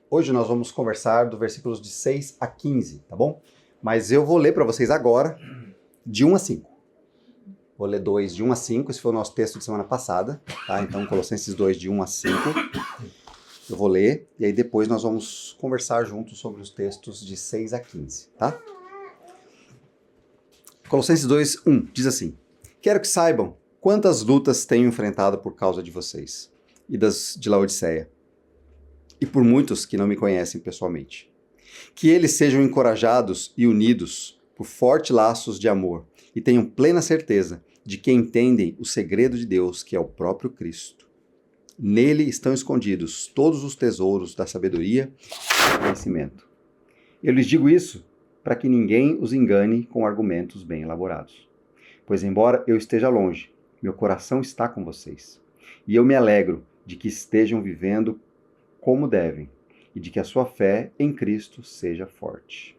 Hoje nós vamos conversar do versículos de 6 a 15, tá bom? Mas eu vou ler para vocês agora de 1 a 5. Vou ler 2 de 1 a 5, esse foi o nosso texto de semana passada, tá? Então Colossenses 2 de 1 a 5. Eu vou ler e aí depois nós vamos conversar juntos sobre os textos de 6 a 15, tá? Colossenses 2, 1 diz assim: Quero que saibam quantas lutas tenho enfrentado por causa de vocês e das de Laodiceia, e por muitos que não me conhecem pessoalmente. Que eles sejam encorajados e unidos por fortes laços de amor e tenham plena certeza de que entendem o segredo de Deus, que é o próprio Cristo. Nele estão escondidos todos os tesouros da sabedoria e do conhecimento. Eu lhes digo isso para que ninguém os engane com argumentos bem elaborados. Pois embora eu esteja longe, meu coração está com vocês. E eu me alegro de que estejam vivendo como devem e de que a sua fé em Cristo seja forte.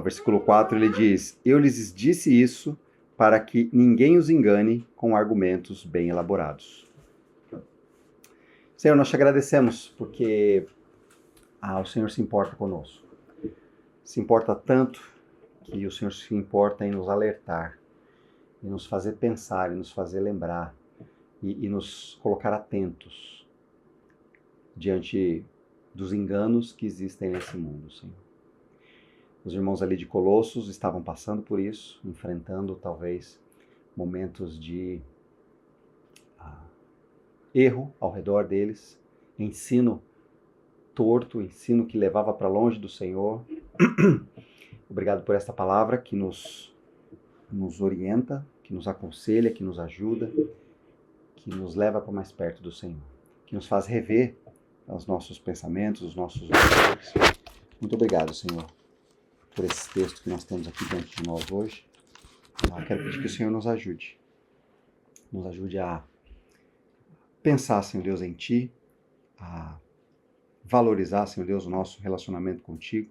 Versículo 4 ele diz: Eu lhes disse isso para que ninguém os engane com argumentos bem elaborados. Senhor, nós te agradecemos porque o Senhor se importa conosco. Se importa tanto que o Senhor se importa em nos alertar, em nos fazer pensar, em nos fazer lembrar e nos colocar atentos diante dos enganos que existem nesse mundo, Senhor. Os irmãos ali de Colossos estavam passando por isso, enfrentando talvez momentos de erro ao redor deles, ensino torto, ensino que levava para longe do Senhor. Obrigado por esta palavra que nos orienta, que nos aconselha, que nos ajuda, que nos leva para mais perto do Senhor, que nos faz rever os nossos pensamentos, os nossos valores. Muito obrigado, Senhor, por esse texto que nós temos aqui diante de nós hoje. Quero pedir que o Senhor nos ajude a pensar, Senhor Deus, em Ti, a valorizar, Senhor Deus, o nosso relacionamento contigo,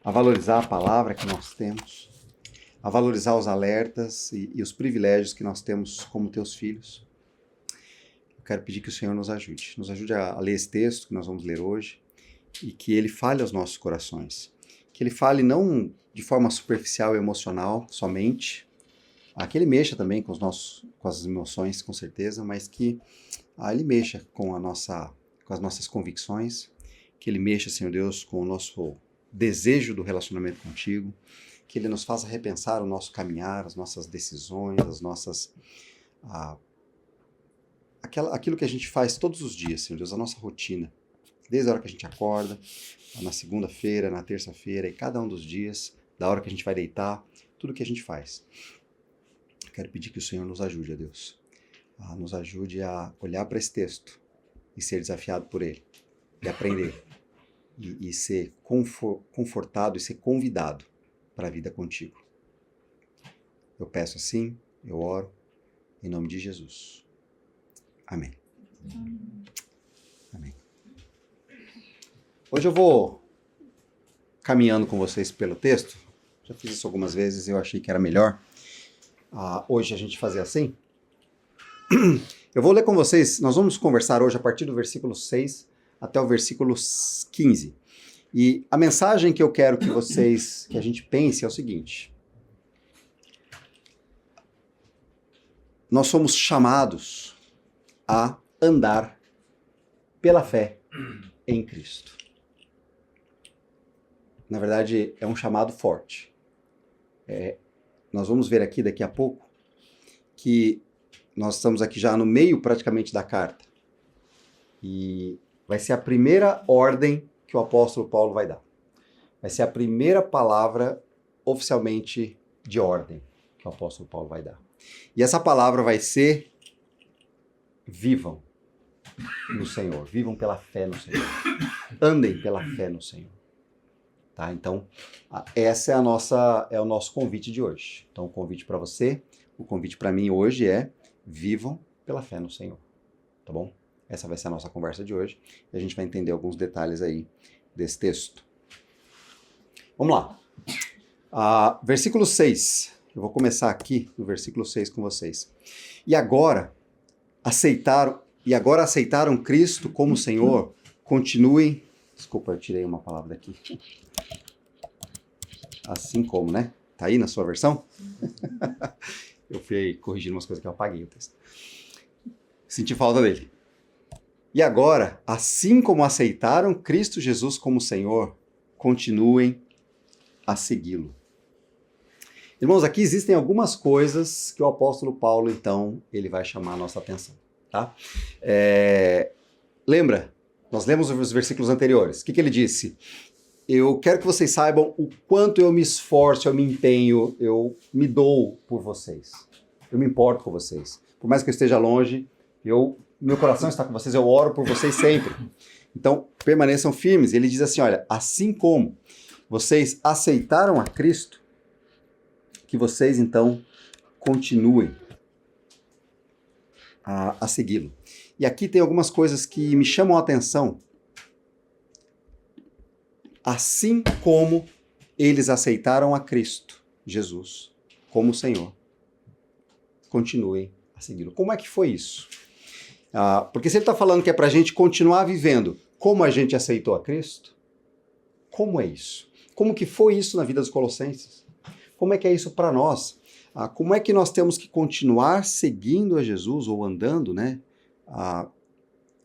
a valorizar a palavra que nós temos, a valorizar os alertas e os privilégios que nós temos como Teus filhos. Eu quero pedir que o Senhor nos ajude a ler esse texto que nós vamos ler hoje e que ele fale aos nossos corações. Que ele fale não de forma superficial e emocional somente, que ele mexa também com as emoções, com certeza, mas que ele mexa com as nossas convicções, que ele mexa, Senhor Deus, com o nosso desejo do relacionamento contigo, que ele nos faça repensar o nosso caminhar, as nossas decisões, aquilo que a gente faz todos os dias, Senhor Deus, a nossa rotina, desde a hora que a gente acorda, na segunda-feira, na terça-feira, e cada um dos dias, da hora que a gente vai deitar, tudo que a gente faz. Eu quero pedir que o Senhor nos ajude, a Deus. Nos ajude a olhar para esse texto e ser desafiado por ele, e aprender, e ser confortado e ser convidado para a vida contigo. Eu peço assim, eu oro, em nome de Jesus. Amém. Amém. Hoje eu vou caminhando com vocês pelo texto. Já fiz isso algumas vezes, eu achei que era melhor hoje a gente fazer assim. Eu vou ler com vocês, nós vamos conversar hoje a partir do versículo 6 até o versículo 15. E a mensagem que eu quero que a gente pense é o seguinte: nós somos chamados a andar pela fé em Cristo. Na verdade, é um chamado forte. Nós vamos ver aqui daqui a pouco que nós estamos aqui já no meio praticamente da carta. E vai ser a primeira ordem que o apóstolo Paulo vai dar. Vai ser a primeira palavra oficialmente de ordem que o apóstolo Paulo vai dar. E essa palavra vai ser: vivam no Senhor, vivam pela fé no Senhor, andem pela fé no Senhor. Tá? Então, essa é o nosso convite de hoje. Então, o convite para você, o convite para mim hoje é: vivam pela fé no Senhor. Tá bom? Essa vai ser a nossa conversa de hoje e a gente vai entender alguns detalhes aí desse texto. Vamos lá. Versículo 6. Eu vou começar aqui no versículo 6 com vocês. E agora aceitaram Cristo como Senhor, continuem. Desculpa, eu tirei uma palavra daqui. Assim como, né? Tá aí na sua versão? Eu fui corrigindo umas coisas que eu apaguei o texto. Senti falta dele. E agora, assim como aceitaram Cristo Jesus como Senhor, continuem a segui-lo. Irmãos, aqui existem algumas coisas que o apóstolo Paulo, então, ele vai chamar a nossa atenção, tá? Lembra? Nós lemos os versículos anteriores. O que ele disse? Eu quero que vocês saibam o quanto eu me esforço, eu me empenho, eu me dou por vocês. Eu me importo com vocês. Por mais que eu esteja longe, meu coração está com vocês, eu oro por vocês sempre. Então, permaneçam firmes. Ele diz assim, olha, assim como vocês aceitaram a Cristo, que vocês, então, continuem a segui-lo. E aqui tem algumas coisas que me chamam a atenção. Assim como eles aceitaram a Cristo, Jesus, como Senhor, continuem a segui-lo. Como é que foi isso? Porque se ele está falando que é para a gente continuar vivendo como a gente aceitou a Cristo, como é isso? Como que foi isso na vida dos colossenses? Como é que é isso para nós? Como é que nós temos que continuar seguindo a Jesus ou andando, né?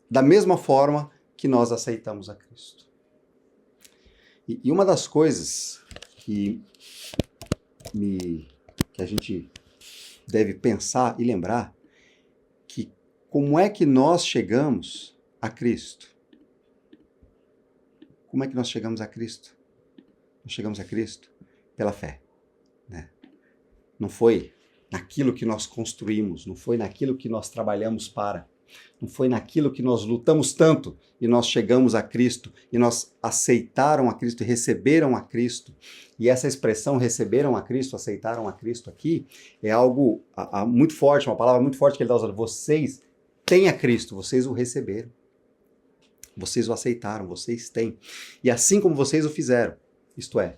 Da mesma forma que nós aceitamos a Cristo. E uma das coisas que a gente deve pensar e lembrar que como é que nós chegamos a Cristo? Como é que nós chegamos a Cristo? Nós chegamos a Cristo pela fé, né? Não foi naquilo que nós construímos, não foi naquilo que nós trabalhamos para, não foi naquilo que nós lutamos tanto e nós chegamos a Cristo e nós aceitaram a Cristo e receberam a Cristo. E essa expressão receberam a Cristo, aceitaram a Cristo aqui, é algo muito forte, uma palavra muito forte que ele está usando. Vocês têm a Cristo, vocês o receberam. Vocês o aceitaram, vocês têm. E assim como vocês o fizeram, isto é,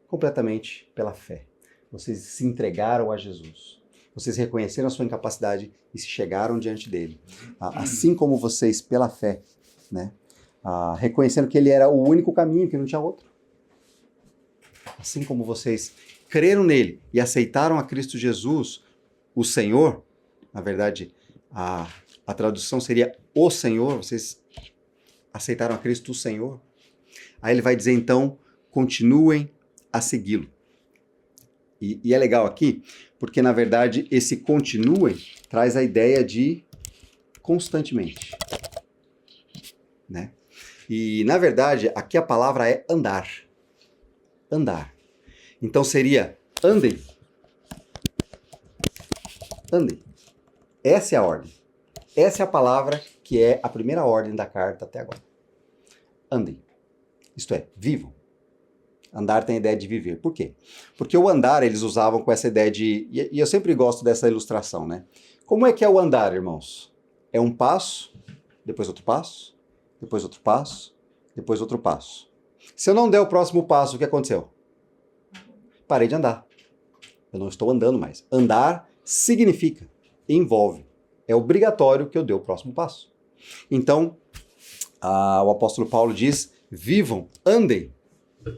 completamente pela fé. Vocês se entregaram a Jesus. Vocês reconheceram a sua incapacidade e se chegaram diante dele. Assim como vocês, pela fé, né, reconhecendo que ele era o único caminho, que não tinha outro. Assim como vocês creram nele e aceitaram a Cristo Jesus, o Senhor, na verdade, a tradução seria o Senhor, vocês aceitaram a Cristo o Senhor. Aí ele vai dizer, então, continuem a segui-lo. E é legal aqui, porque na verdade esse continuem traz a ideia de constantemente, né? E na verdade aqui a palavra é andar. Andar. Então seria andem. Andem. Essa é a ordem. Essa é a palavra que é a primeira ordem da carta até agora. Andem. Isto é, vivam. Andar tem a ideia de viver. Por quê? Porque o andar eles usavam com essa ideia de... E eu sempre gosto dessa ilustração, né? Como é que é o andar, irmãos? É um passo, depois outro passo, depois outro passo, depois outro passo. Se eu não der o próximo passo, o que aconteceu? Parei de andar. Eu não estou andando mais. Andar significa, envolve. É obrigatório que eu dê o próximo passo. Então, o apóstolo Paulo diz, vivam, andem,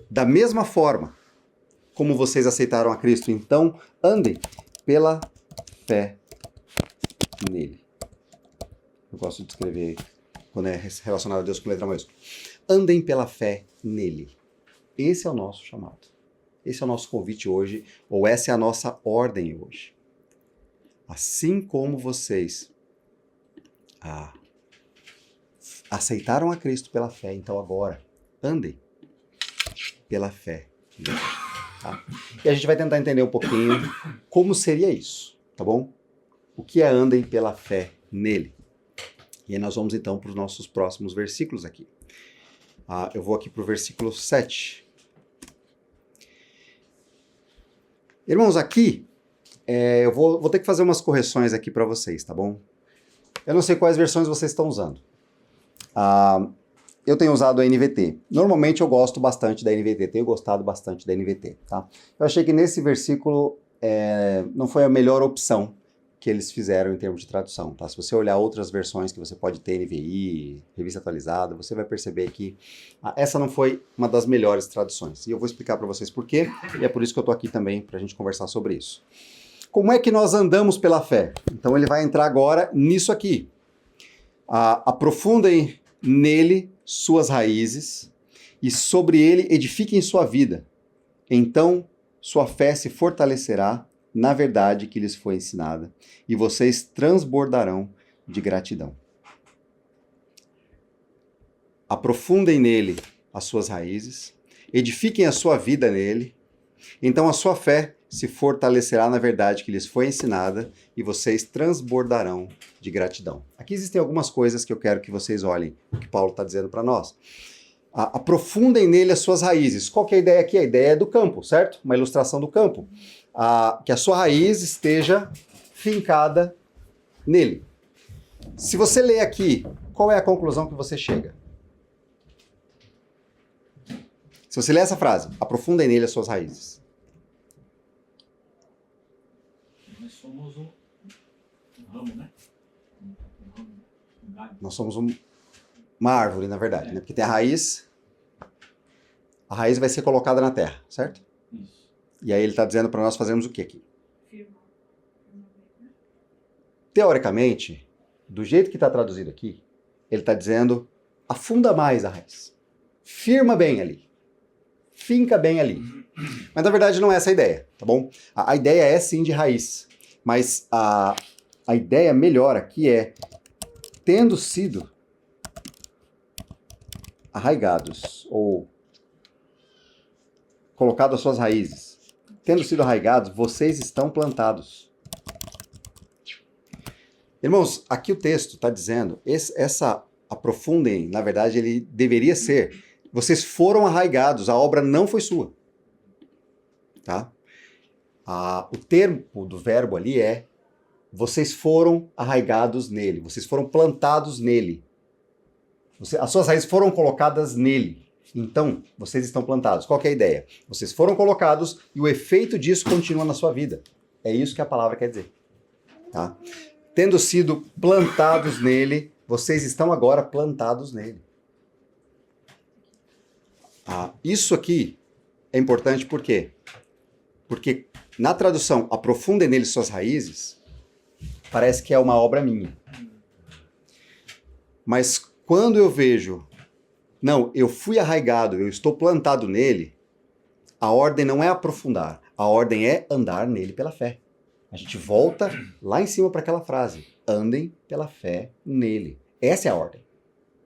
da mesma forma como vocês aceitaram a Cristo, então andem pela fé nele. Eu gosto de escrever quando é relacionado a Deus com letra maiúscula. Andem pela fé nele. Esse é o nosso chamado. Esse é o nosso convite hoje, ou essa é a nossa ordem hoje. Assim como vocês aceitaram a Cristo pela fé, então agora andem pela fé. Tá? E a gente vai tentar entender um pouquinho como seria isso, tá bom? O que é andem pela fé nele? E aí nós vamos então para os nossos próximos versículos aqui. Eu vou aqui para o versículo 7. Irmãos, aqui eu vou ter que fazer umas correções aqui para vocês, tá bom? Eu não sei quais versões vocês estão usando. Eu tenho usado a NVT. Normalmente eu gosto bastante da NVT, tenho gostado bastante da NVT, tá? Eu achei que nesse versículo não foi a melhor opção que eles fizeram em termos de tradução, tá? Se você olhar outras versões que você pode ter, NVI, Revista Atualizada, você vai perceber que essa não foi uma das melhores traduções. E eu vou explicar para vocês por quê, e é por isso que eu estou aqui também, para a gente conversar sobre isso. Como é que nós andamos pela fé? Então ele vai entrar agora nisso aqui. Aprofundem nele suas raízes e sobre ele edifiquem sua vida. Então sua fé se fortalecerá na verdade que lhes foi ensinada, e vocês transbordarão de gratidão. Aprofundem nele as suas raízes, edifiquem a sua vida nele, então a sua fé se fortalecerá na verdade que lhes foi ensinada, e vocês transbordarão de gratidão. Aqui existem algumas coisas que eu quero que vocês olhem, o que Paulo está dizendo para nós. Aprofundem nele as suas raízes. Qual que é a ideia aqui? A ideia é do campo, certo? Uma ilustração do campo. Que a sua raiz esteja fincada nele. Se você ler aqui, qual é a conclusão que você chega? Se você ler essa frase, aprofundem nele as suas raízes. Nós somos um ramo, né? Nós somos uma árvore, na verdade, né? Porque tem a raiz vai ser colocada na terra, certo? Isso. E aí ele está dizendo para nós fazermos o que aqui? Teoricamente, do jeito que está traduzido aqui, ele está dizendo, afunda mais a raiz. Firma bem ali. Finca bem ali. Mas na verdade não é essa a ideia, tá bom? A ideia é sim de raiz. Mas a ideia melhor aqui é, tendo sido arraigados, ou colocado as suas raízes, tendo sido arraigados, vocês estão plantados. Irmãos, aqui o texto está dizendo, essa aprofundem, na verdade, ele deveria ser, vocês foram arraigados, a obra não foi sua. Tá? O termo do verbo ali é, vocês foram arraigados nele, vocês foram plantados nele. As suas raízes foram colocadas nele. Então, vocês estão plantados. Qual que é a ideia? Vocês foram colocados e o efeito disso continua na sua vida. É isso que a palavra quer dizer. Tá? Tendo sido plantados nele, vocês estão agora plantados nele. Isso aqui é importante por quê? Porque na tradução, aprofundem nele suas raízes, parece que é uma obra minha. Mas quando eu vejo, não, eu fui arraigado, eu estou plantado nele, a ordem não é aprofundar, a ordem é andar nele pela fé. A gente volta lá em cima para aquela frase, andem pela fé nele. Essa é a ordem.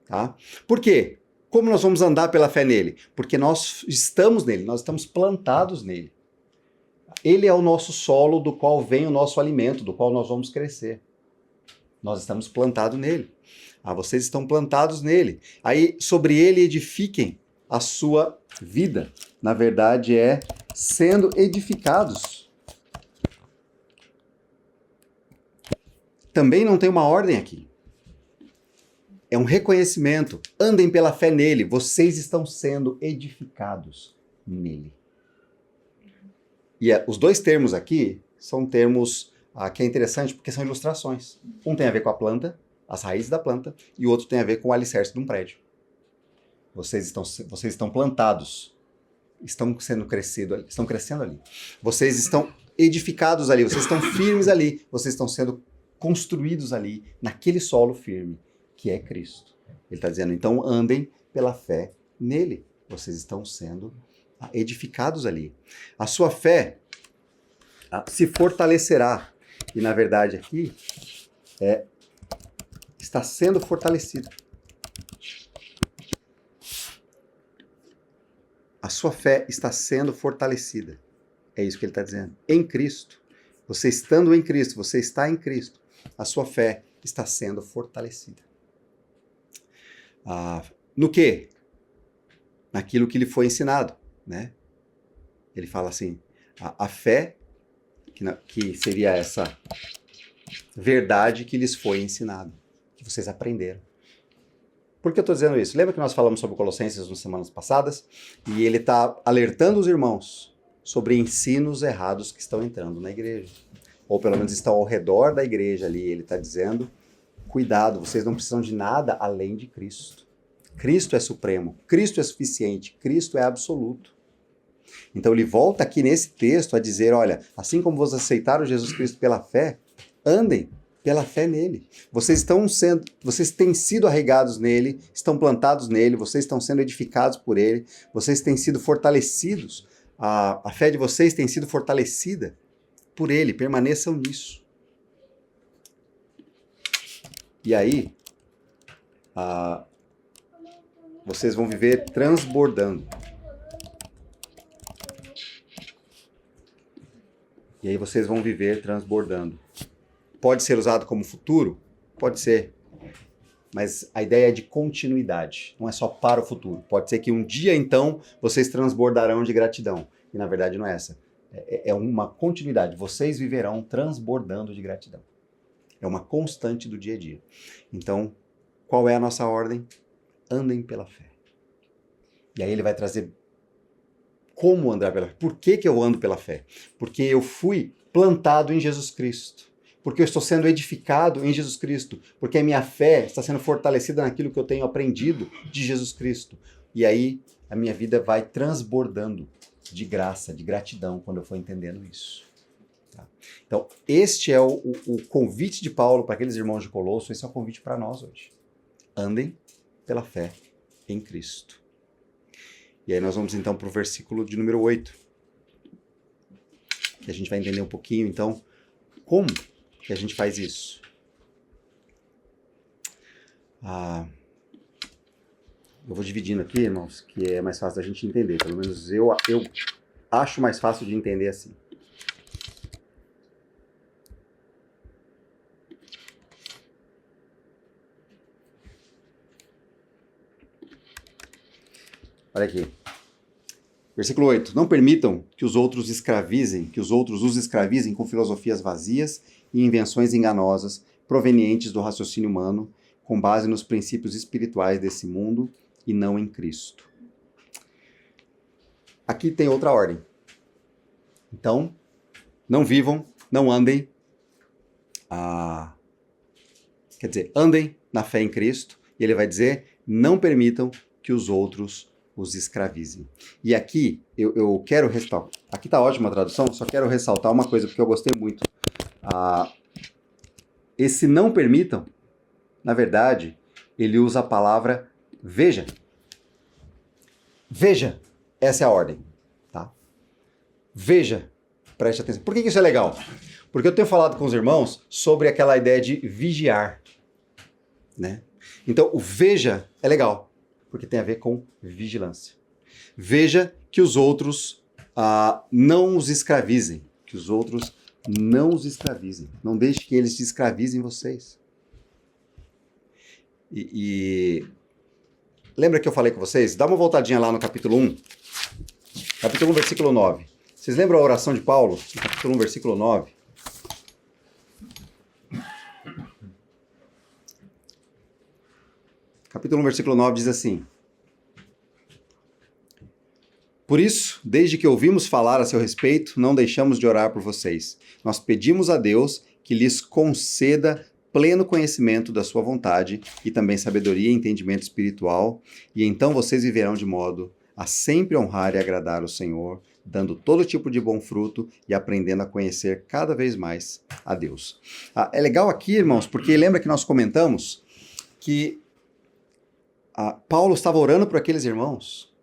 Tá? Por quê? Como nós vamos andar pela fé nele? Porque nós estamos nele, nós estamos plantados nele. Ele é o nosso solo do qual vem o nosso alimento, do qual nós vamos crescer. Nós estamos plantados nele. Vocês estão plantados nele. Aí, sobre ele edifiquem a sua vida. Na verdade, é sendo edificados. Também não tem uma ordem aqui. É um reconhecimento. Andem pela fé nele. Vocês estão sendo edificados nele. E os dois termos aqui são termos que é interessante porque são ilustrações. Um tem a ver com a planta, as raízes da planta, e o outro tem a ver com o alicerce de um prédio. Vocês estão plantados, estão crescendo ali. Vocês estão edificados ali, vocês estão firmes ali, vocês estão sendo construídos ali, naquele solo firme, que é Cristo. Ele está dizendo, então andem pela fé nele. Vocês estão sendo edificados ali. A sua fé se fortalecerá. E na verdade aqui está sendo fortalecida. A sua fé está sendo fortalecida. É isso que ele está dizendo. Em Cristo. Você estando em Cristo, você está em Cristo. A sua fé está sendo fortalecida. No quê? Naquilo que lhe foi ensinado. Né? Ele fala assim, a fé, que seria essa verdade que lhes foi ensinada, que vocês aprenderam. Por que eu estou dizendo isso? Lembra que nós falamos sobre Colossenses nas semanas passadas? E ele está alertando os irmãos sobre ensinos errados que estão entrando na igreja. ou pelo menos estão ao redor da igreja ali, ele está dizendo, cuidado, vocês não precisam de nada além de Cristo. Cristo é supremo, Cristo é suficiente, Cristo é absoluto. Então ele volta aqui nesse texto a dizer, olha, assim como vocês aceitaram Jesus Cristo pela fé, andem pela fé nele. Vocês têm sido arraigados nele, estão plantados nele, vocês estão sendo edificados por ele, vocês têm sido fortalecidos, a fé de vocês tem sido fortalecida por ele, permaneçam nisso. E aí, vocês vão viver transbordando. E aí vocês vão viver transbordando. Pode ser usado como futuro? Pode ser. Mas a ideia é de continuidade. Não é só para o futuro. Pode ser que um dia, então, vocês transbordarão de gratidão. E na verdade não é essa. É uma continuidade. Vocês viverão transbordando de gratidão. É uma constante do dia a dia. Então, qual é a nossa ordem? Andem pela fé. E aí ele vai trazer como andar pela fé. Por que eu ando pela fé? Porque eu fui plantado em Jesus Cristo. Porque eu estou sendo edificado em Jesus Cristo. Porque a minha fé está sendo fortalecida naquilo que eu tenho aprendido de Jesus Cristo. E aí a minha vida vai transbordando de graça, de gratidão, quando eu for entendendo isso. Tá? Então, este é o convite de Paulo para aqueles irmãos de Colosso. Esse é o convite para nós hoje. Andem pela fé em Cristo. E aí nós vamos então para o versículo de número 8. E a gente vai entender um pouquinho, então, como que a gente faz isso. Eu vou dividindo aqui, irmãos, que é mais fácil da gente entender. Pelo menos eu acho mais fácil de entender assim. Olha aqui. Versículo 8. Não permitam que os outros os escravizem com filosofias vazias e invenções enganosas provenientes do raciocínio humano, com base nos princípios espirituais desse mundo e não em Cristo. Aqui tem outra ordem. Então, não vivam, não andem, andem na fé em Cristo, e ele vai dizer, não permitam que os outros os escravizem. E aqui, eu quero ressaltar, aqui está ótima a tradução, só quero ressaltar uma coisa, porque eu gostei muito. Esse não permitam, na verdade, ele usa a palavra veja. Veja, essa é a ordem, tá? Veja, preste atenção. Por que isso é legal? Porque eu tenho falado com os irmãos sobre aquela ideia de vigiar, né? Então, o veja é legal, porque tem a ver com vigilância. Veja que os outros não os escravizem, que os outros não os escravizem. Não deixe que eles escravizem vocês. Lembra que eu falei com vocês? Dá uma voltadinha lá no capítulo 1. Capítulo 1, versículo 9. Vocês lembram a oração de Paulo? No capítulo 1, versículo 9. Capítulo 1, versículo 9 diz assim: Por isso, desde que ouvimos falar a seu respeito, não deixamos de orar por vocês. Nós pedimos a Deus que lhes conceda pleno conhecimento da sua vontade e também sabedoria e entendimento espiritual, e então vocês viverão de modo a sempre honrar e agradar o Senhor, dando todo tipo de bom fruto e aprendendo a conhecer cada vez mais a Deus. É legal aqui, irmãos, porque lembra que nós comentamos que Paulo estava orando por aqueles irmãos,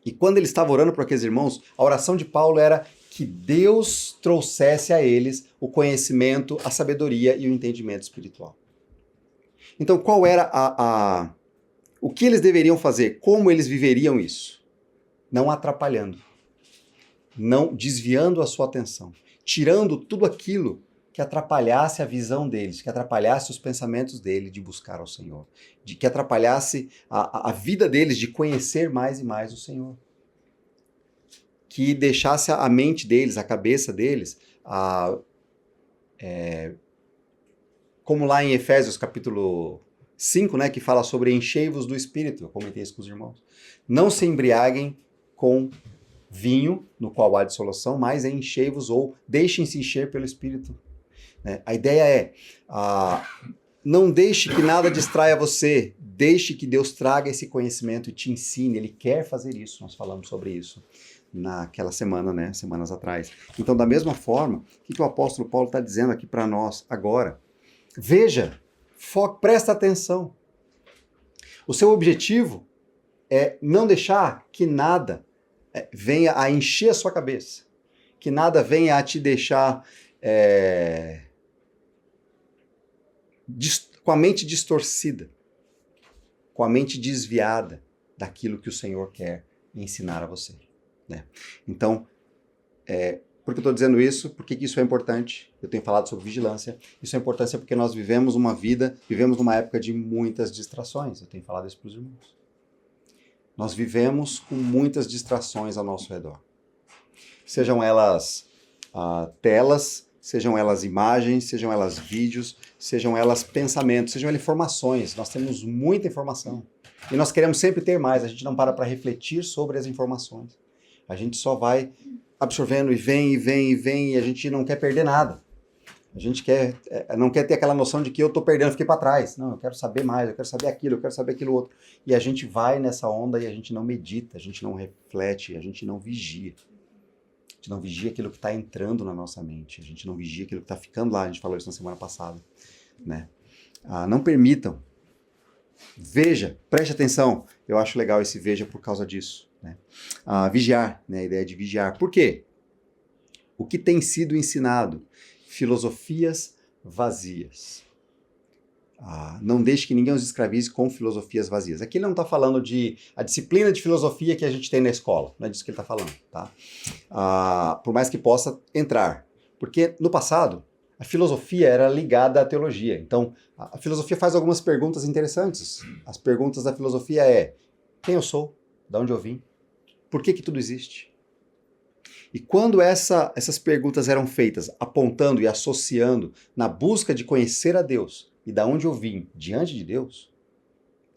e quando ele estava orando por aqueles irmãos, a oração de Paulo era que Deus trouxesse a eles o conhecimento, a sabedoria e o entendimento espiritual. Então, qual era o que eles deveriam fazer? Como eles viveriam isso? Não atrapalhando, não desviando a sua atenção, tirando tudo aquilo que atrapalhasse a visão deles, que atrapalhasse os pensamentos deles de buscar ao Senhor, que atrapalhasse a vida deles de conhecer mais e mais o Senhor. Que deixasse a mente deles, a cabeça deles, como lá em Efésios capítulo 5, né, que fala sobre enchei-vos do Espírito, eu comentei isso com os irmãos. Não se embriaguem com vinho, no qual há dissolução, mas enchei-vos ou deixem-se encher pelo Espírito. né? A ideia é, não deixe que nada distraia você, deixe que Deus traga esse conhecimento e te ensine, Ele quer fazer isso, nós falamos sobre isso naquela semana, né, semanas atrás. Então, da mesma forma, o que o apóstolo Paulo está dizendo aqui para nós agora? Veja, presta atenção. O seu objetivo é não deixar que nada venha a encher a sua cabeça, que nada venha a te deixar com a mente distorcida, com a mente desviada daquilo que o Senhor quer ensinar a você, né? Então, por que eu estou dizendo isso? Por que isso é importante? Eu tenho falado sobre vigilância. Isso é importante porque nós vivemos numa época de muitas distrações. Eu tenho falado isso para os irmãos. Nós vivemos com muitas distrações ao nosso redor. Sejam elas telas, sejam elas imagens, sejam elas vídeos, sejam elas pensamentos, sejam elas informações. Nós temos muita informação. E nós queremos sempre ter mais. A gente não para refletir sobre as informações. A gente só vai absorvendo e vem, e a gente não quer perder nada. A gente não quer ter aquela noção de que eu estou perdendo, fiquei para trás. Não, eu quero saber mais, eu quero saber aquilo, eu quero saber aquilo outro. E a gente vai nessa onda e a gente não medita, a gente não reflete, a gente não vigia. A gente não vigia aquilo que está entrando na nossa mente, a gente não vigia aquilo que está ficando lá, a gente falou isso na semana passada, né? Não permitam. Veja, preste atenção. Eu acho legal esse veja por causa disso, né? Vigiar, né? A ideia de vigiar. Por quê? O que tem sido ensinado? Filosofias vazias. Não deixe que ninguém os escravize com filosofias vazias. Aqui ele não está falando a disciplina de filosofia que a gente tem na escola. Não é disso que ele está falando, tá? Por mais que possa entrar. Porque no passado, a filosofia era ligada à teologia. Então, a filosofia faz algumas perguntas interessantes. As perguntas da filosofia quem eu sou? De onde eu vim? Por que tudo existe? E quando essas perguntas eram feitas, apontando e associando na busca de conhecer a Deus e da onde eu vim diante de Deus,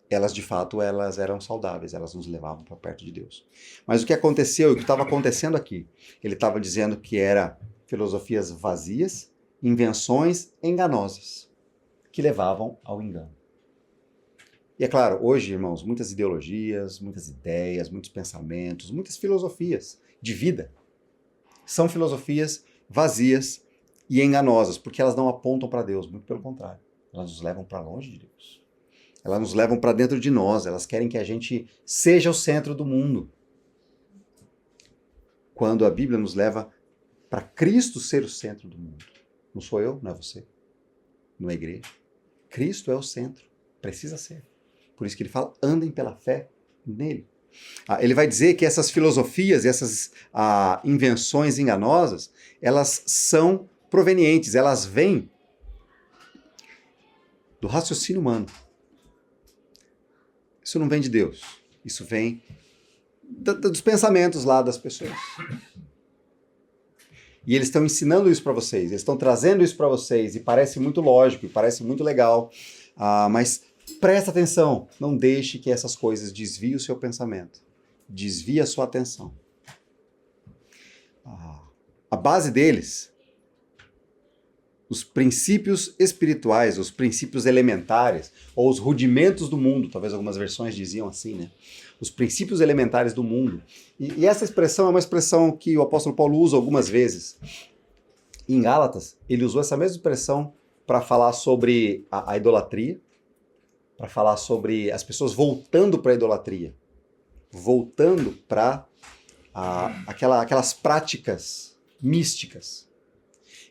elas de fato eram saudáveis, elas nos levavam para perto de Deus. Mas o que aconteceu, o que estava acontecendo aqui? Ele estava dizendo que era filosofias vazias, invenções enganosas, que levavam ao engano. E é claro, hoje, irmãos, muitas ideologias, muitas ideias, muitos pensamentos, muitas filosofias de vida são filosofias vazias e enganosas, porque elas não apontam para Deus, muito pelo contrário. Elas nos levam para longe de Deus. Elas nos levam para dentro de nós, elas querem que a gente seja o centro do mundo. Quando a Bíblia nos leva para Cristo ser o centro do mundo. Não sou eu, não é você, não é a igreja. Cristo é o centro, precisa ser. Por isso que ele fala, andem pela fé nele. Ele vai dizer que essas filosofias, essas invenções enganosas, elas são provenientes, elas vêm do raciocínio humano. Isso não vem de Deus, isso vem dos pensamentos lá das pessoas. E eles estão ensinando isso para vocês, eles estão trazendo isso para vocês, e parece muito lógico, e parece muito legal, mas presta atenção, não deixe que essas coisas desviem o seu pensamento, desvie a sua atenção. A base deles, os princípios espirituais, os princípios elementares, ou os rudimentos do mundo, talvez algumas versões diziam assim, né? Os princípios elementares do mundo. E essa expressão é uma expressão que o apóstolo Paulo usa algumas vezes. Em Gálatas, ele usou essa mesma expressão para falar sobre a idolatria, para falar sobre as pessoas voltando para a idolatria, voltando para aquelas práticas místicas.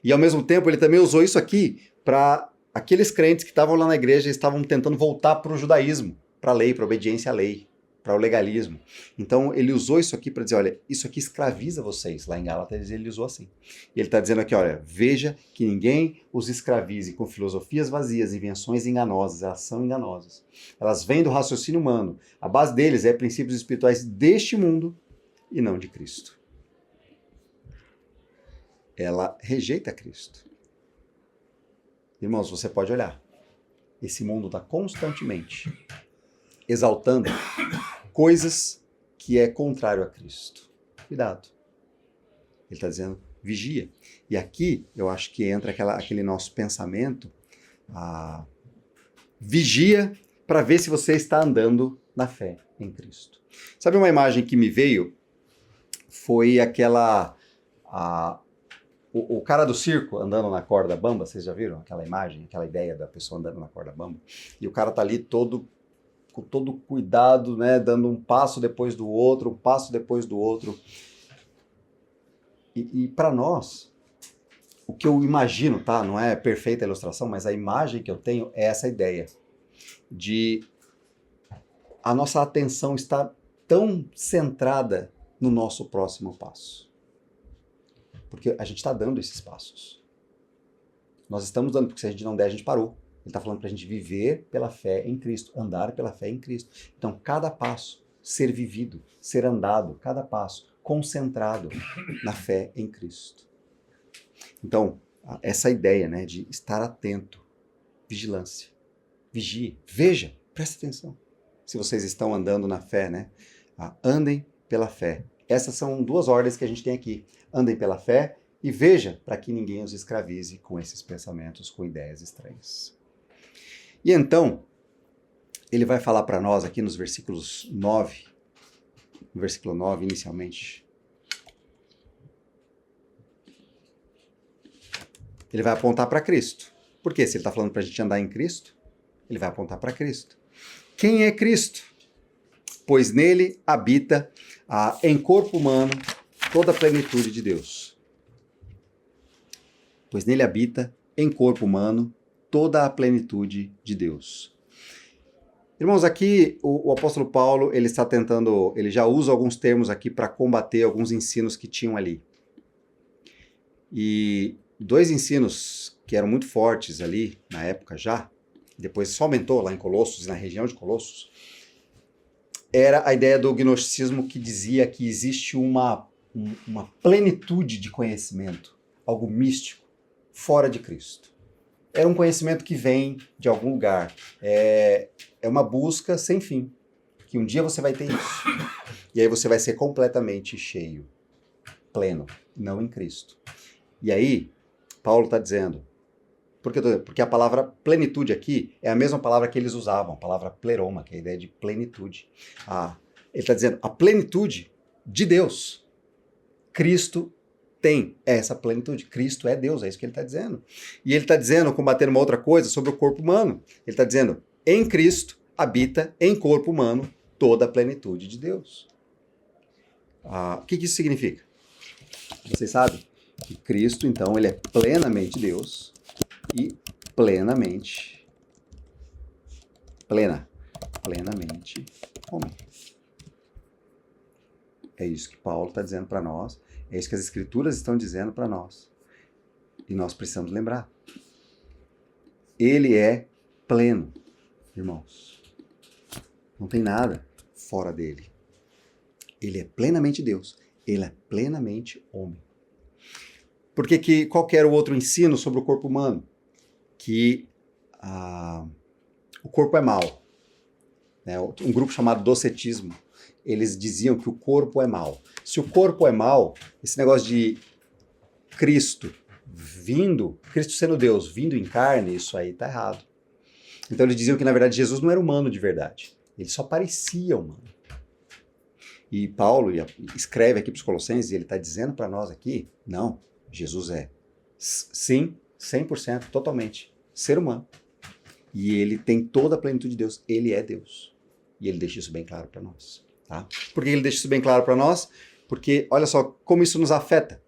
E ao mesmo tempo ele também usou isso aqui para aqueles crentes que estavam lá na igreja e estavam tentando voltar para o judaísmo, para a lei, para a obediência à lei, para o legalismo. Então ele usou isso aqui para dizer, olha, isso aqui escraviza vocês. Lá em Gálatas ele usou assim. E ele está dizendo aqui, olha, veja que ninguém os escravize com filosofias vazias, invenções enganosas, elas são enganosas. Elas vêm do raciocínio humano. A base deles é princípios espirituais deste mundo e não de Cristo. Ela rejeita Cristo. Irmãos, você pode olhar. Esse mundo está constantemente exaltando coisas que é contrário a Cristo. Cuidado. Ele está dizendo, vigia. E aqui eu acho que entra aquele nosso pensamento, vigia para ver se você está andando na fé em Cristo. Sabe uma imagem que me veio? Foi aquela... O cara do circo andando na corda bamba, vocês já viram aquela imagem, aquela ideia da pessoa andando na corda bamba? E o cara tá ali com todo cuidado, né, dando um passo depois do outro, um passo depois do outro. E para nós, o que eu imagino, tá? Não é perfeita a ilustração, mas a imagem que eu tenho é essa ideia de a nossa atenção estar tão centrada no nosso próximo passo. Porque a gente está dando esses passos. Nós estamos dando, porque se a gente não der, a gente parou. Ele está falando para a gente viver pela fé em Cristo, andar pela fé em Cristo. Então, cada passo ser vivido, ser andado, cada passo concentrado na fé em Cristo. Então, essa ideia, né, de estar atento, vigilância, vigie, veja, preste atenção. Se vocês estão andando na fé, né, andem pela fé. Essas são 2 ordens que a gente tem aqui. Andem pela fé e veja para que ninguém os escravize com esses pensamentos, com ideias estranhas. E então, ele vai falar para nós aqui nos versículos 9, no versículo 9 inicialmente, ele vai apontar para Cristo. Por quê? Se ele está falando para a gente andar em Cristo, ele vai apontar para Cristo. Quem é Cristo? Pois nele habita em corpo humano toda a plenitude de Deus. Pois nele habita em corpo humano toda a plenitude de Deus. Irmãos, aqui o apóstolo Paulo, ele está tentando, ele já usa alguns termos aqui para combater alguns ensinos que tinham ali. E 2 ensinos que eram muito fortes ali na época já, depois só aumentou lá em Colossos, na região de Colossos, era a ideia do gnosticismo que dizia que existe uma plenitude de conhecimento, algo místico, fora de Cristo. Era um conhecimento que vem de algum lugar. É uma busca sem fim, que um dia você vai ter isso. E aí você vai ser completamente cheio, pleno, não em Cristo. E aí, Paulo está dizendo, porque a palavra plenitude aqui é a mesma palavra que eles usavam, a palavra pleroma, que é a ideia de plenitude. Ele está dizendo, a plenitude de Deus, Cristo tem essa plenitude. Cristo é Deus, é isso que ele está dizendo. E ele está dizendo, combatendo uma outra coisa sobre o corpo humano. Ele está dizendo, em Cristo habita em corpo humano toda a plenitude de Deus. O que isso significa? Vocês sabem que Cristo, então, ele é plenamente Deus e plenamente homem. É isso que Paulo está dizendo para nós, é isso que as Escrituras estão dizendo para nós. E nós precisamos lembrar. Ele é pleno, irmãos. Não tem nada fora dele. Ele é plenamente Deus, ele é plenamente homem. Porque qual que era o outro ensino sobre o corpo humano? Que o corpo é mau. Né? Um grupo chamado docetismo, eles diziam que o corpo é mau. Se o corpo é mau, esse negócio de Cristo sendo Deus, vindo em carne, isso aí está errado. Então eles diziam que na verdade Jesus não era humano de verdade. Ele só parecia humano. E Paulo escreve aqui para os Colossenses, e ele está dizendo para nós aqui, não, Jesus é, sim, 100%, totalmente, ser humano. E ele tem toda a plenitude de Deus, ele é Deus. E ele deixa isso bem claro para nós. Tá? Por que ele deixa isso bem claro para nós? Porque, olha só, como isso nos afeta.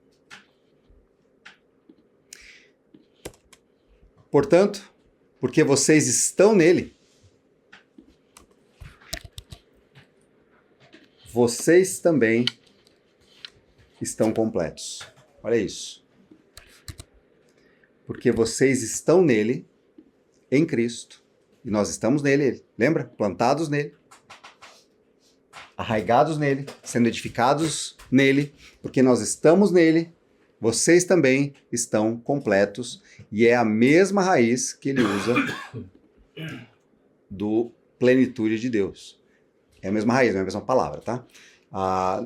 Portanto, porque vocês estão nele, vocês também estão completos. Olha isso. Porque vocês estão nele, em Cristo, e nós estamos nele, lembra? Plantados nele, arraigados nele, sendo edificados nele, porque nós estamos nele, vocês também estão completos, e é a mesma raiz que ele usa do plenitude de Deus. É a mesma raiz, não é a mesma palavra, tá?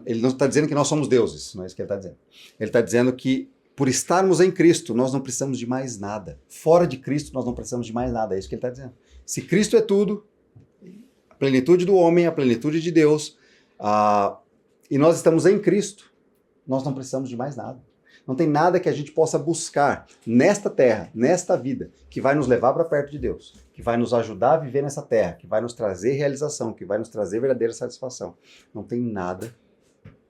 Ele não está dizendo que nós somos deuses, não é isso que ele está dizendo. Ele está dizendo que por estarmos em Cristo, nós não precisamos de mais nada. Fora de Cristo, nós não precisamos de mais nada. É isso que ele está dizendo. Se Cristo é tudo, a plenitude do homem, a plenitude de Deus, e nós estamos em Cristo, nós não precisamos de mais nada. Não tem nada que a gente possa buscar nesta terra, nesta vida, que vai nos levar para perto de Deus, que vai nos ajudar a viver nessa terra, que vai nos trazer realização, que vai nos trazer verdadeira satisfação. Não tem nada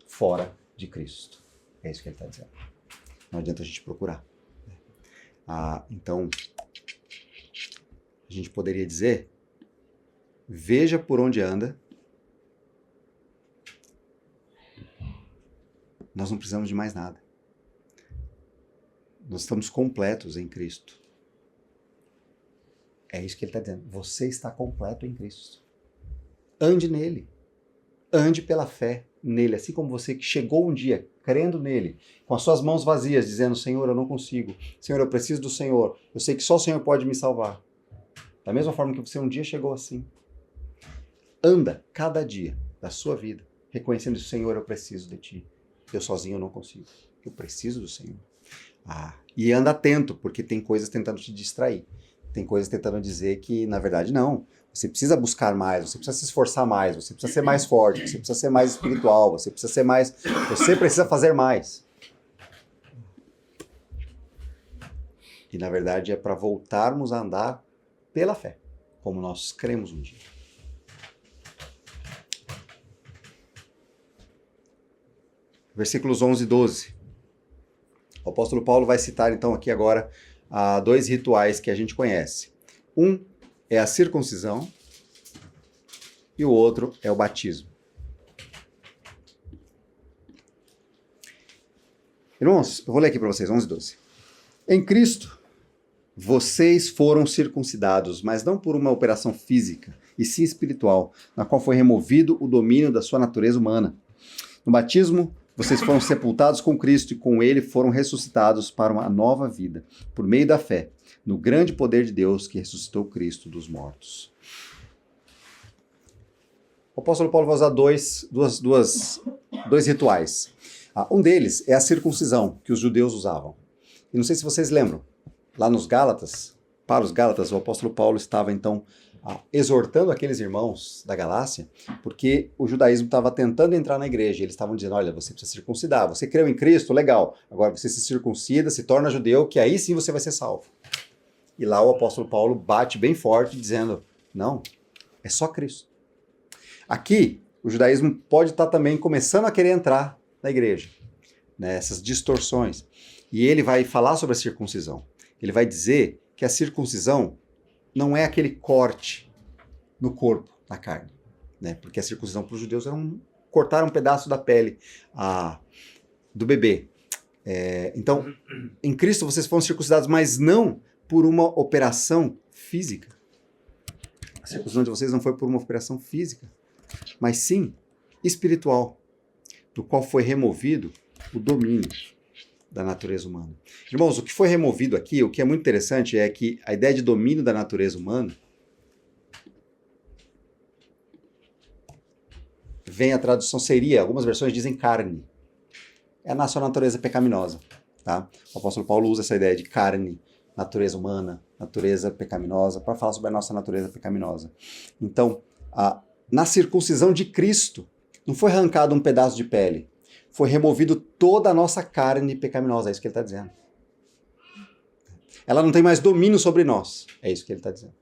fora de Cristo. É isso que ele está dizendo. Não adianta a gente procurar. Então, a gente poderia dizer, veja por onde anda. Nós não precisamos de mais nada. Nós estamos completos em Cristo. É isso que ele está dizendo. Você está completo em Cristo. Ande nele. Ande pela fé nele. Assim como você que chegou um dia crendo nele, com as suas mãos vazias, dizendo, Senhor, eu não consigo. Senhor, eu preciso do Senhor. Eu sei que só o Senhor pode me salvar. Da mesma forma que você um dia chegou assim. Anda cada dia da sua vida, reconhecendo, Senhor, eu preciso de ti. Eu sozinho não consigo. Eu preciso do Senhor. E anda atento, porque tem coisas tentando te distrair. Tem coisas tentando dizer que, na verdade, não. Você precisa buscar mais, você precisa se esforçar mais, você precisa ser mais forte, você precisa ser mais espiritual, você precisa ser mais... Você precisa fazer mais. E, na verdade, é para voltarmos a andar pela fé, como nós cremos um dia. Versículos 11 e 12. O apóstolo Paulo vai citar, então, aqui agora, dois rituais que a gente conhece. Um é a circuncisão e o outro é o batismo. Irmãos, eu vou ler aqui para vocês, 11 e 12. Em Cristo, vocês foram circuncidados, mas não por uma operação física, e sim espiritual, na qual foi removido o domínio da sua natureza humana. No batismo, vocês foram sepultados com Cristo e com ele foram ressuscitados para uma nova vida, por meio da fé, no grande poder de Deus que ressuscitou Cristo dos mortos. O apóstolo Paulo vai usar dois rituais. Um deles é a circuncisão, que os judeus usavam. E não sei se vocês lembram, lá nos Gálatas, para os Gálatas, o apóstolo Paulo estava então exortando aqueles irmãos da Galácia, porque o judaísmo estava tentando entrar na igreja, e eles estavam dizendo, olha, você precisa circuncidar, você creu em Cristo, legal, agora você se circuncida, se torna judeu, que aí sim você vai ser salvo. E lá o apóstolo Paulo bate bem forte, dizendo, não, é só Cristo. Aqui, o judaísmo pode estar também começando a querer entrar na igreja, né, essas distorções. E ele vai falar sobre a circuncisão. Ele vai dizer que a circuncisão não é aquele corte no corpo, na carne, né? Porque a circuncisão para os judeus era cortar um pedaço da pele do bebê. Então, em Cristo vocês foram circuncidados, mas não por uma operação física. A circuncisão de vocês não foi por uma operação física, mas sim espiritual, do qual foi removido o domínio da natureza humana. Irmãos, o que foi removido aqui, o que é muito interessante é que a ideia de domínio da natureza humana vem, a tradução seria, algumas versões dizem carne. É a nossa natureza pecaminosa, tá? O apóstolo Paulo usa essa ideia de carne, natureza humana, natureza pecaminosa, para falar sobre a nossa natureza pecaminosa. Então, na circuncisão de Cristo, não foi arrancado um pedaço de pele, foi removido toda a nossa carne pecaminosa, é isso que ele está dizendo. Ela não tem mais domínio sobre nós, é isso que ele está dizendo.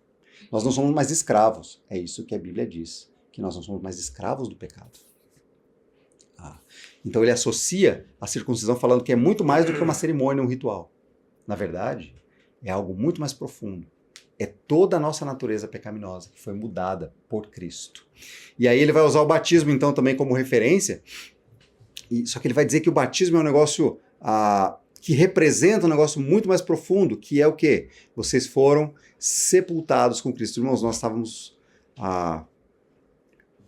Nós não somos mais escravos, é isso que a Bíblia diz, que nós não somos mais escravos do pecado. Então ele associa a circuncisão falando que é muito mais do que uma cerimônia, um ritual. Na verdade, é algo muito mais profundo. É toda a nossa natureza pecaminosa que foi mudada por Cristo. E aí ele vai usar o batismo então também como referência. Só que ele vai dizer que o batismo é um negócio que representa um negócio muito mais profundo, que é o quê? Vocês foram sepultados com Cristo. Irmãos, nós estávamos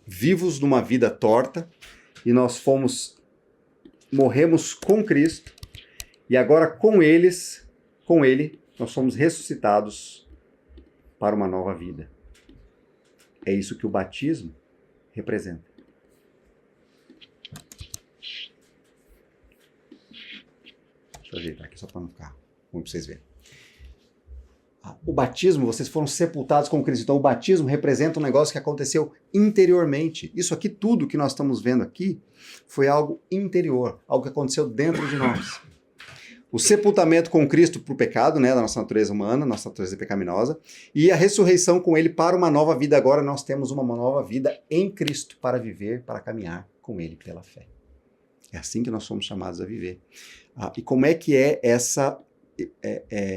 vivos numa vida torta e nós morremos com Cristo e agora com ele, nós fomos ressuscitados para uma nova vida. É isso que o batismo representa. Deixa eu ajeitar aqui só para não ficar ruim para vocês verem. O batismo, vocês foram sepultados com Cristo. Então o batismo representa um negócio que aconteceu interiormente. Isso aqui, tudo que nós estamos vendo aqui, foi algo interior, algo que aconteceu dentro de nós. O sepultamento com Cristo para o pecado, né, da nossa natureza humana, nossa natureza pecaminosa, e a ressurreição com Ele para uma nova vida. Agora nós temos uma nova vida em Cristo para viver, para caminhar com Ele pela fé. É assim que nós somos chamados a viver. E como é que é essa...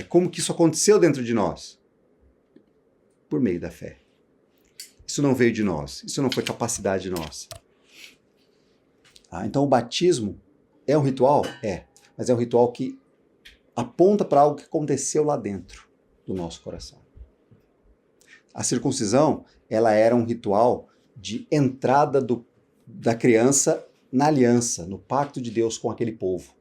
como que isso aconteceu dentro de nós? Por meio da fé. Isso não veio de nós, isso não foi capacidade nossa. Então o batismo é um ritual? É, mas é um ritual que aponta para algo que aconteceu lá dentro do nosso coração. A circuncisão, ela era um ritual de entrada da criança na aliança, no pacto de Deus com aquele povo.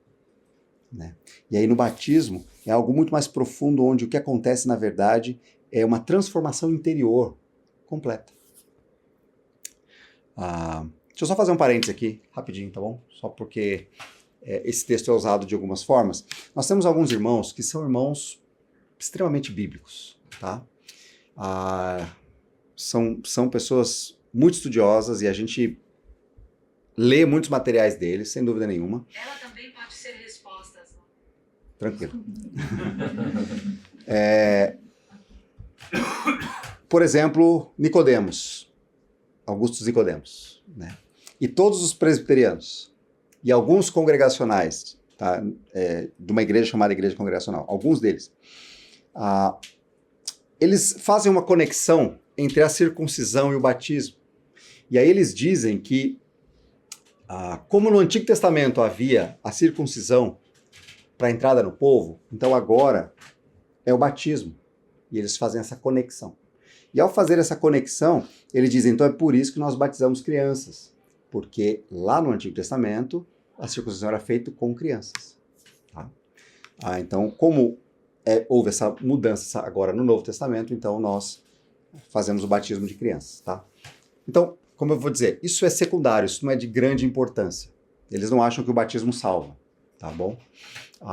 Né? E aí no batismo é algo muito mais profundo, onde o que acontece na verdade é uma transformação interior completa. Deixa eu só fazer um parênteses aqui, rapidinho, tá bom? Só porque esse texto é usado de algumas formas. Nós temos alguns irmãos que são irmãos extremamente bíblicos, tá? São pessoas muito estudiosas e a gente lê muitos materiais deles, sem dúvida nenhuma. Ela também pode ser respostas. Tranquilo. Por exemplo, Nicodemos, Augusto Nicodemos, né? E todos os presbiterianos e alguns congregacionais, tá? De uma igreja chamada Igreja Congregacional, alguns deles, eles fazem uma conexão entre a circuncisão e o batismo. E aí eles dizem que, como no Antigo Testamento havia a circuncisão para a entrada no povo, então agora é o batismo. E eles fazem essa conexão. E ao fazer essa conexão, eles dizem, então é por isso que nós batizamos crianças. Porque lá no Antigo Testamento, a circuncisão era feita com crianças. Tá? Então, como houve essa mudança agora no Novo Testamento, então nós fazemos o batismo de crianças. Tá? Então, como eu vou dizer, isso é secundário, isso não é de grande importância. Eles não acham que o batismo salva, tá bom?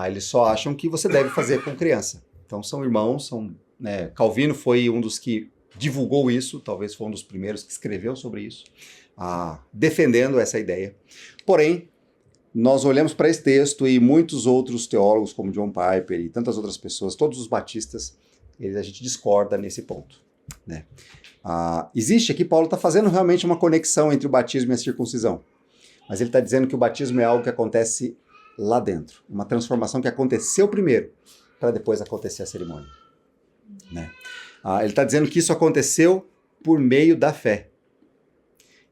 Eles só acham que você deve fazer com criança. Então são irmãos, né, Calvino foi um dos que divulgou isso, talvez foi um dos primeiros que escreveu sobre isso, defendendo essa ideia. Porém, nós olhamos para esse texto e muitos outros teólogos, como John Piper e tantas outras pessoas, todos os batistas, a gente discorda nesse ponto. Né? Existe aqui, Paulo está fazendo realmente uma conexão entre o batismo e a circuncisão, mas ele está dizendo que o batismo é algo que acontece lá dentro, uma transformação que aconteceu primeiro, para depois acontecer a cerimônia. Né? Ele está dizendo que isso aconteceu por meio da fé.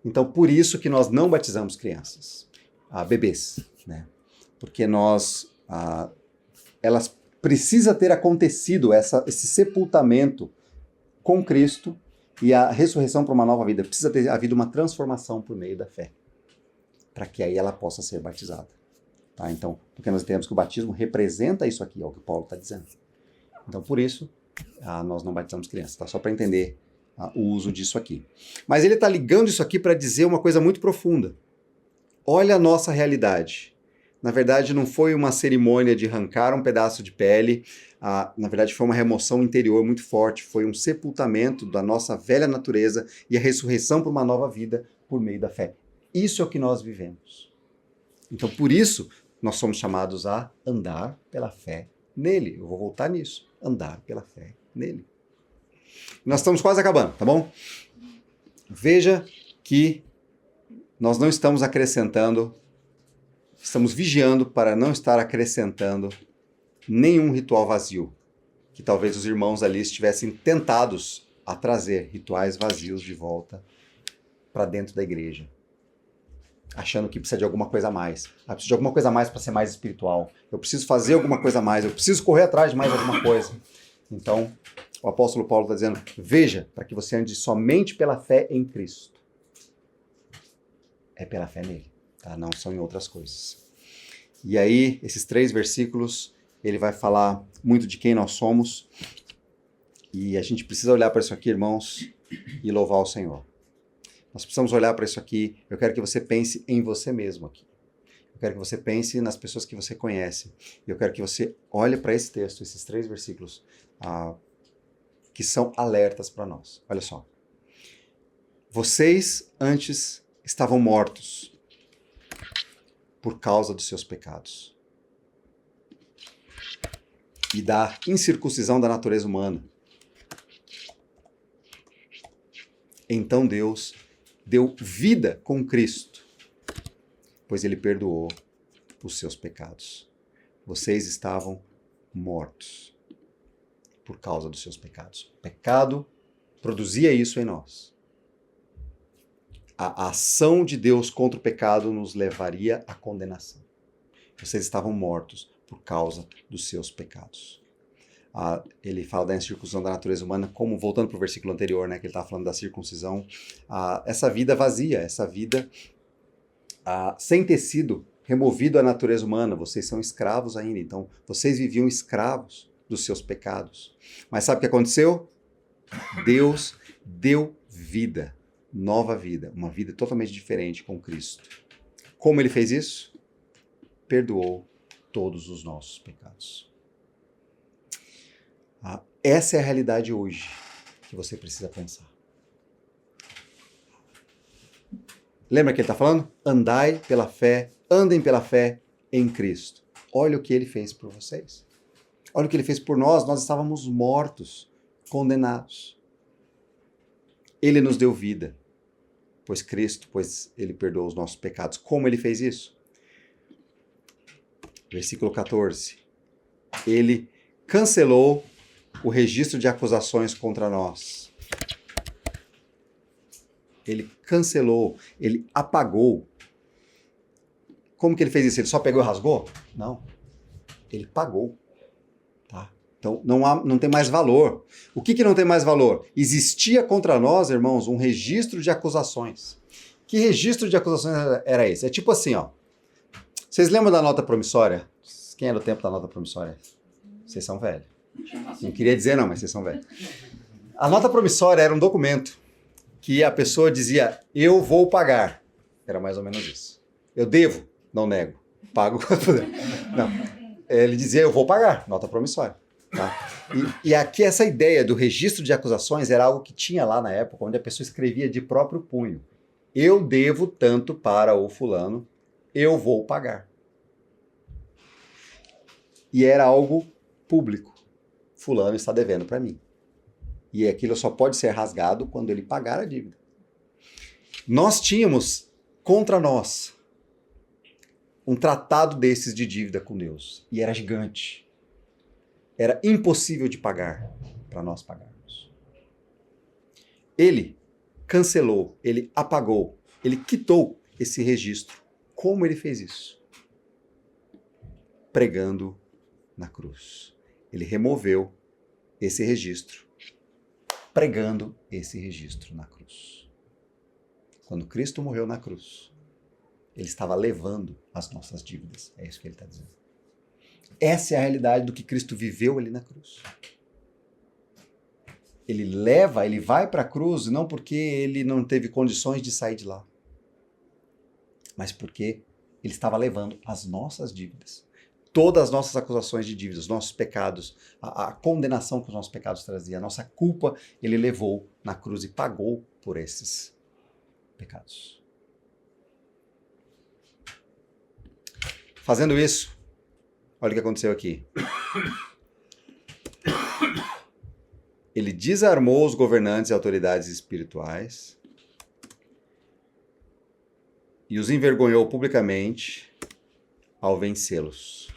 Então, por isso que nós não batizamos crianças, bebês, né? Porque elas precisa ter acontecido esse sepultamento com Cristo e a ressurreição para uma nova vida. Precisa ter havido uma transformação por meio da fé, para que aí ela possa ser batizada. Tá? Então, porque nós entendemos que o batismo representa isso aqui, é o que Paulo está dizendo. Então, por isso, nós não batizamos crianças, tá? Só para entender o uso disso aqui. Mas ele está ligando isso aqui para dizer uma coisa muito profunda. Olha a nossa realidade. Na verdade, não foi uma cerimônia de arrancar um pedaço de pele, na verdade foi uma remoção interior muito forte, foi um sepultamento da nossa velha natureza e a ressurreição para uma nova vida por meio da fé. Isso é o que nós vivemos. Então, por isso, nós somos chamados a andar pela fé nele. Eu vou voltar nisso. Andar pela fé nele. Nós estamos quase acabando, tá bom? Veja que nós não estamos acrescentando, estamos vigiando para não estar acrescentando nenhum ritual vazio, que talvez os irmãos ali estivessem tentados a trazer rituais vazios de volta para dentro da igreja, achando que precisa de alguma coisa a mais. Preciso de alguma coisa a mais para ser mais espiritual. Eu preciso fazer alguma coisa a mais, eu preciso correr atrás de mais alguma coisa. Então, o apóstolo Paulo está dizendo, veja, para que você ande somente pela fé em Cristo. É pela fé nele, tá? Não são em outras coisas. E aí, esses 3 versículos, ele vai falar muito de quem nós somos. E a gente precisa olhar para isso aqui, irmãos, e louvar o Senhor. Nós precisamos olhar para isso aqui. Eu quero que você pense em você mesmo aqui. Eu quero que você pense nas pessoas que você conhece. E eu quero que você olhe para esse texto, esses 3 versículos, que são alertas para nós. Olha só. Vocês antes estavam mortos por causa dos seus pecados e da incircuncisão da natureza humana. Então Deus deu vida com Cristo, pois ele perdoou os seus pecados. Vocês estavam mortos por causa dos seus pecados. O pecado produzia isso em nós. A ação de Deus contra o pecado nos levaria à condenação. Vocês estavam mortos por causa dos seus pecados. Ele fala da incircuncisão da natureza humana, como, voltando para o versículo anterior, né, que ele estava falando da circuncisão, essa vida vazia, essa vida sem ter sido removido a natureza humana. Vocês são escravos ainda, então vocês viviam escravos dos seus pecados. Mas sabe o que aconteceu? Deus deu vida, nova vida, uma vida totalmente diferente com Cristo. Como ele fez isso? Perdoou todos os nossos pecados. Essa é a realidade hoje que você precisa pensar. Lembra que ele está falando? Andai pela fé, andem pela fé em Cristo. Olha o que ele fez por vocês. Olha o que ele fez por nós. Nós estávamos mortos, condenados. Ele nos deu vida, pois ele perdoou os nossos pecados. Como ele fez isso? Versículo 14. Ele cancelou o registro de acusações contra nós. Ele cancelou, ele apagou. Como que ele fez isso? Ele só pegou e rasgou? Não. Ele pagou. Tá? Então não tem mais valor. O que não tem mais valor? Existia contra nós, irmãos, um registro de acusações. Que registro de acusações era esse? É tipo assim, ó. Vocês lembram da nota promissória? Quem era o tempo da nota promissória? Vocês são velhos. Não queria dizer não, mas vocês são velhos. A nota promissória era um documento que a pessoa dizia, eu vou pagar. Era mais ou menos isso. Eu devo, não nego. Pago quando puder. Não. Ele dizia, eu vou pagar, nota promissória. Tá? E aqui essa ideia do registro de acusações era algo que tinha lá na época, onde a pessoa escrevia de próprio punho. Eu devo tanto para o fulano, eu vou pagar. E era algo público. Fulano está devendo para mim. E aquilo só pode ser rasgado quando ele pagar a dívida. Nós tínhamos contra nós um tratado desses de dívida com Deus. E era gigante. Era impossível de pagar para nós pagarmos. Ele cancelou, ele apagou, ele quitou esse registro. Como ele fez isso? Pregando na cruz. Ele removeu esse registro, pregando esse registro na cruz. Quando Cristo morreu na cruz, ele estava levando as nossas dívidas. É isso que ele está dizendo. Essa é a realidade do que Cristo viveu ali na cruz. Ele vai para a cruz não porque ele não teve condições de sair de lá, mas porque ele estava levando as nossas dívidas. Todas as nossas acusações de dívidas, nossos pecados, a condenação que os nossos pecados traziam, a nossa culpa, ele levou na cruz e pagou por esses pecados. Fazendo isso, olha o que aconteceu aqui. Ele desarmou os governantes e autoridades espirituais e os envergonhou publicamente ao vencê-los.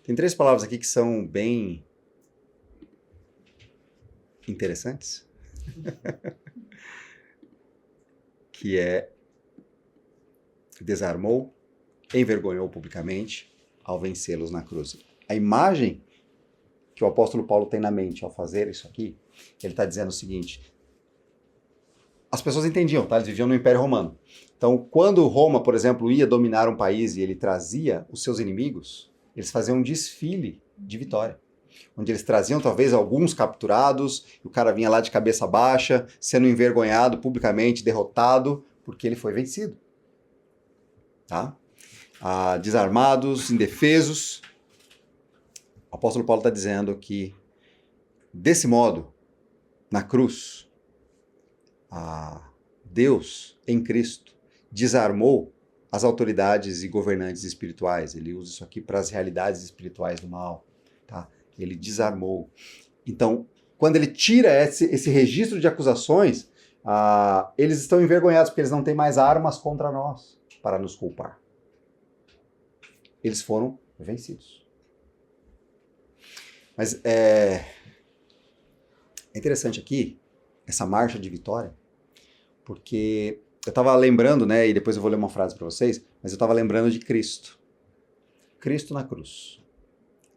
Tem 3 palavras aqui que são bem interessantes. Que é desarmou, envergonhou publicamente ao vencê-los na cruz. A imagem que o apóstolo Paulo tem na mente ao fazer isso aqui, ele está dizendo o seguinte: as pessoas entendiam, tá? Eles viviam no Império Romano. Então, quando Roma, por exemplo, ia dominar um país e ele trazia os seus inimigos, eles faziam um desfile de vitória, onde eles traziam talvez alguns capturados, e o cara vinha lá de cabeça baixa, sendo envergonhado publicamente, derrotado, porque ele foi vencido. Tá? Desarmados, indefesos. O apóstolo Paulo está dizendo que, desse modo, na cruz, Deus, em Cristo, desarmou as autoridades e governantes espirituais. Ele usa isso aqui para as realidades espirituais do mal. Tá? Ele desarmou. Então, quando ele tira esse registro de acusações, eles estão envergonhados porque eles não têm mais armas contra nós para nos culpar. Eles foram vencidos. Mas é interessante aqui, essa marcha de vitória, porque eu estava lembrando, né, e depois eu vou ler uma frase para vocês, mas eu estava lembrando de Cristo. Cristo na cruz.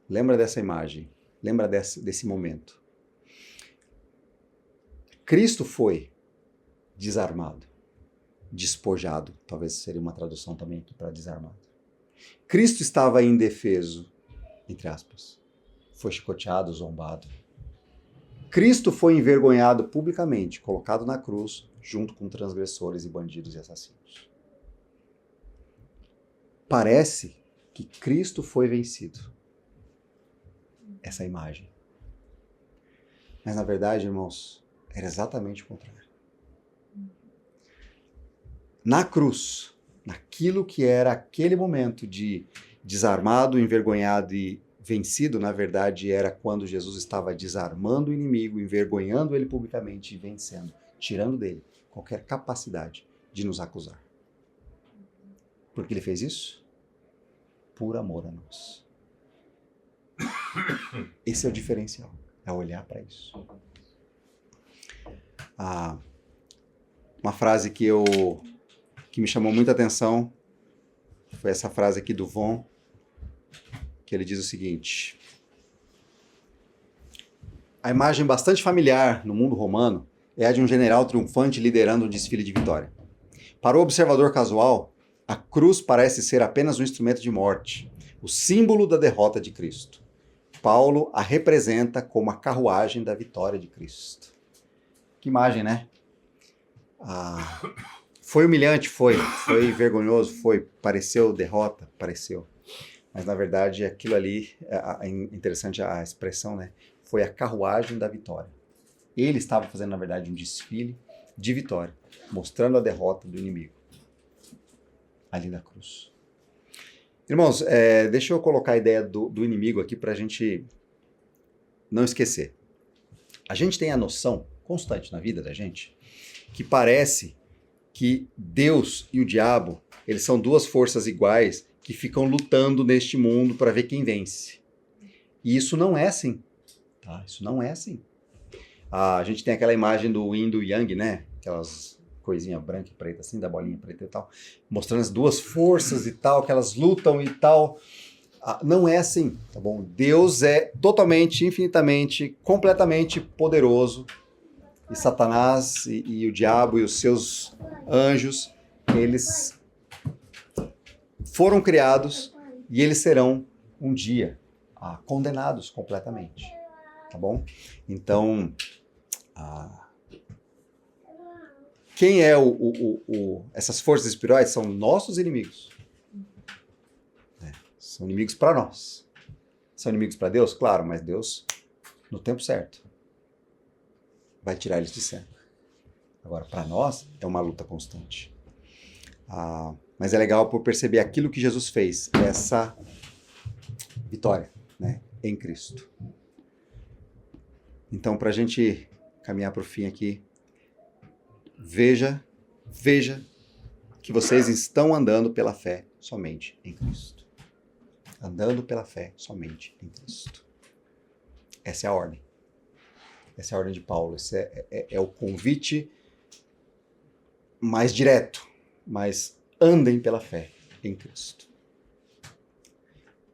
Lembra dessa imagem, lembra desse momento. Cristo foi desarmado, despojado, talvez seria uma tradução também aqui para desarmado. Cristo estava indefeso, entre aspas. Foi chicoteado, zombado. Cristo foi envergonhado publicamente, colocado na cruz, junto com transgressores e bandidos e assassinos. Parece que Cristo foi vencido. Essa imagem. Mas na verdade, irmãos, era exatamente o contrário. Na cruz, naquilo que era aquele momento de desarmado, envergonhado e vencido, na verdade, era quando Jesus estava desarmando o inimigo, envergonhando ele publicamente e vencendo, tirando dele qualquer capacidade de nos acusar. Por que ele fez isso? Por amor a nós. Esse é o diferencial, é olhar para isso. Uma frase que me chamou muita atenção foi essa frase aqui do Von, que ele diz o seguinte: a imagem bastante familiar no mundo romano é a de um general triunfante liderando um desfile de vitória. Para o observador casual, a cruz parece ser apenas um instrumento de morte, o símbolo da derrota de Cristo. Paulo a representa como a carruagem da vitória de Cristo. Que imagem, né? Foi humilhante, foi vergonhoso, pareceu derrota, pareceu. Mas na verdade aquilo ali, é interessante a expressão, né? Foi a carruagem da vitória. Ele estava fazendo, na verdade, um desfile de vitória, mostrando a derrota do inimigo ali na cruz. Irmãos, deixa eu colocar a ideia do inimigo aqui para a gente não esquecer. A gente tem a noção constante na vida da gente que parece que Deus e o diabo, eles são duas forças iguais que ficam lutando neste mundo para ver quem vence. E isso não é assim. Tá? Isso não é assim. A gente tem aquela imagem do yin e do yang, né? Aquelas coisinha branca e preta assim, da bolinha preta e tal, mostrando as duas forças e tal, que elas lutam e tal. Não é assim, tá bom? Deus é totalmente, infinitamente, completamente poderoso. E Satanás e o diabo e os seus anjos, eles foram criados e eles serão um dia condenados completamente, tá bom? Então, quem é essas forças espirituais são nossos inimigos. São inimigos para nós. São inimigos para Deus? Claro, mas Deus, no tempo certo, vai tirar eles de cena. Agora, para nós, é uma luta constante. Mas é legal por perceber aquilo que Jesus fez, essa vitória, né, em Cristo. Então, para a gente caminhar para o fim aqui, veja que vocês estão andando pela fé somente em Cristo. Andando pela fé somente em Cristo. Essa é a ordem. Essa é a ordem de Paulo. Esse é o convite mais direto. Mas andem pela fé em Cristo.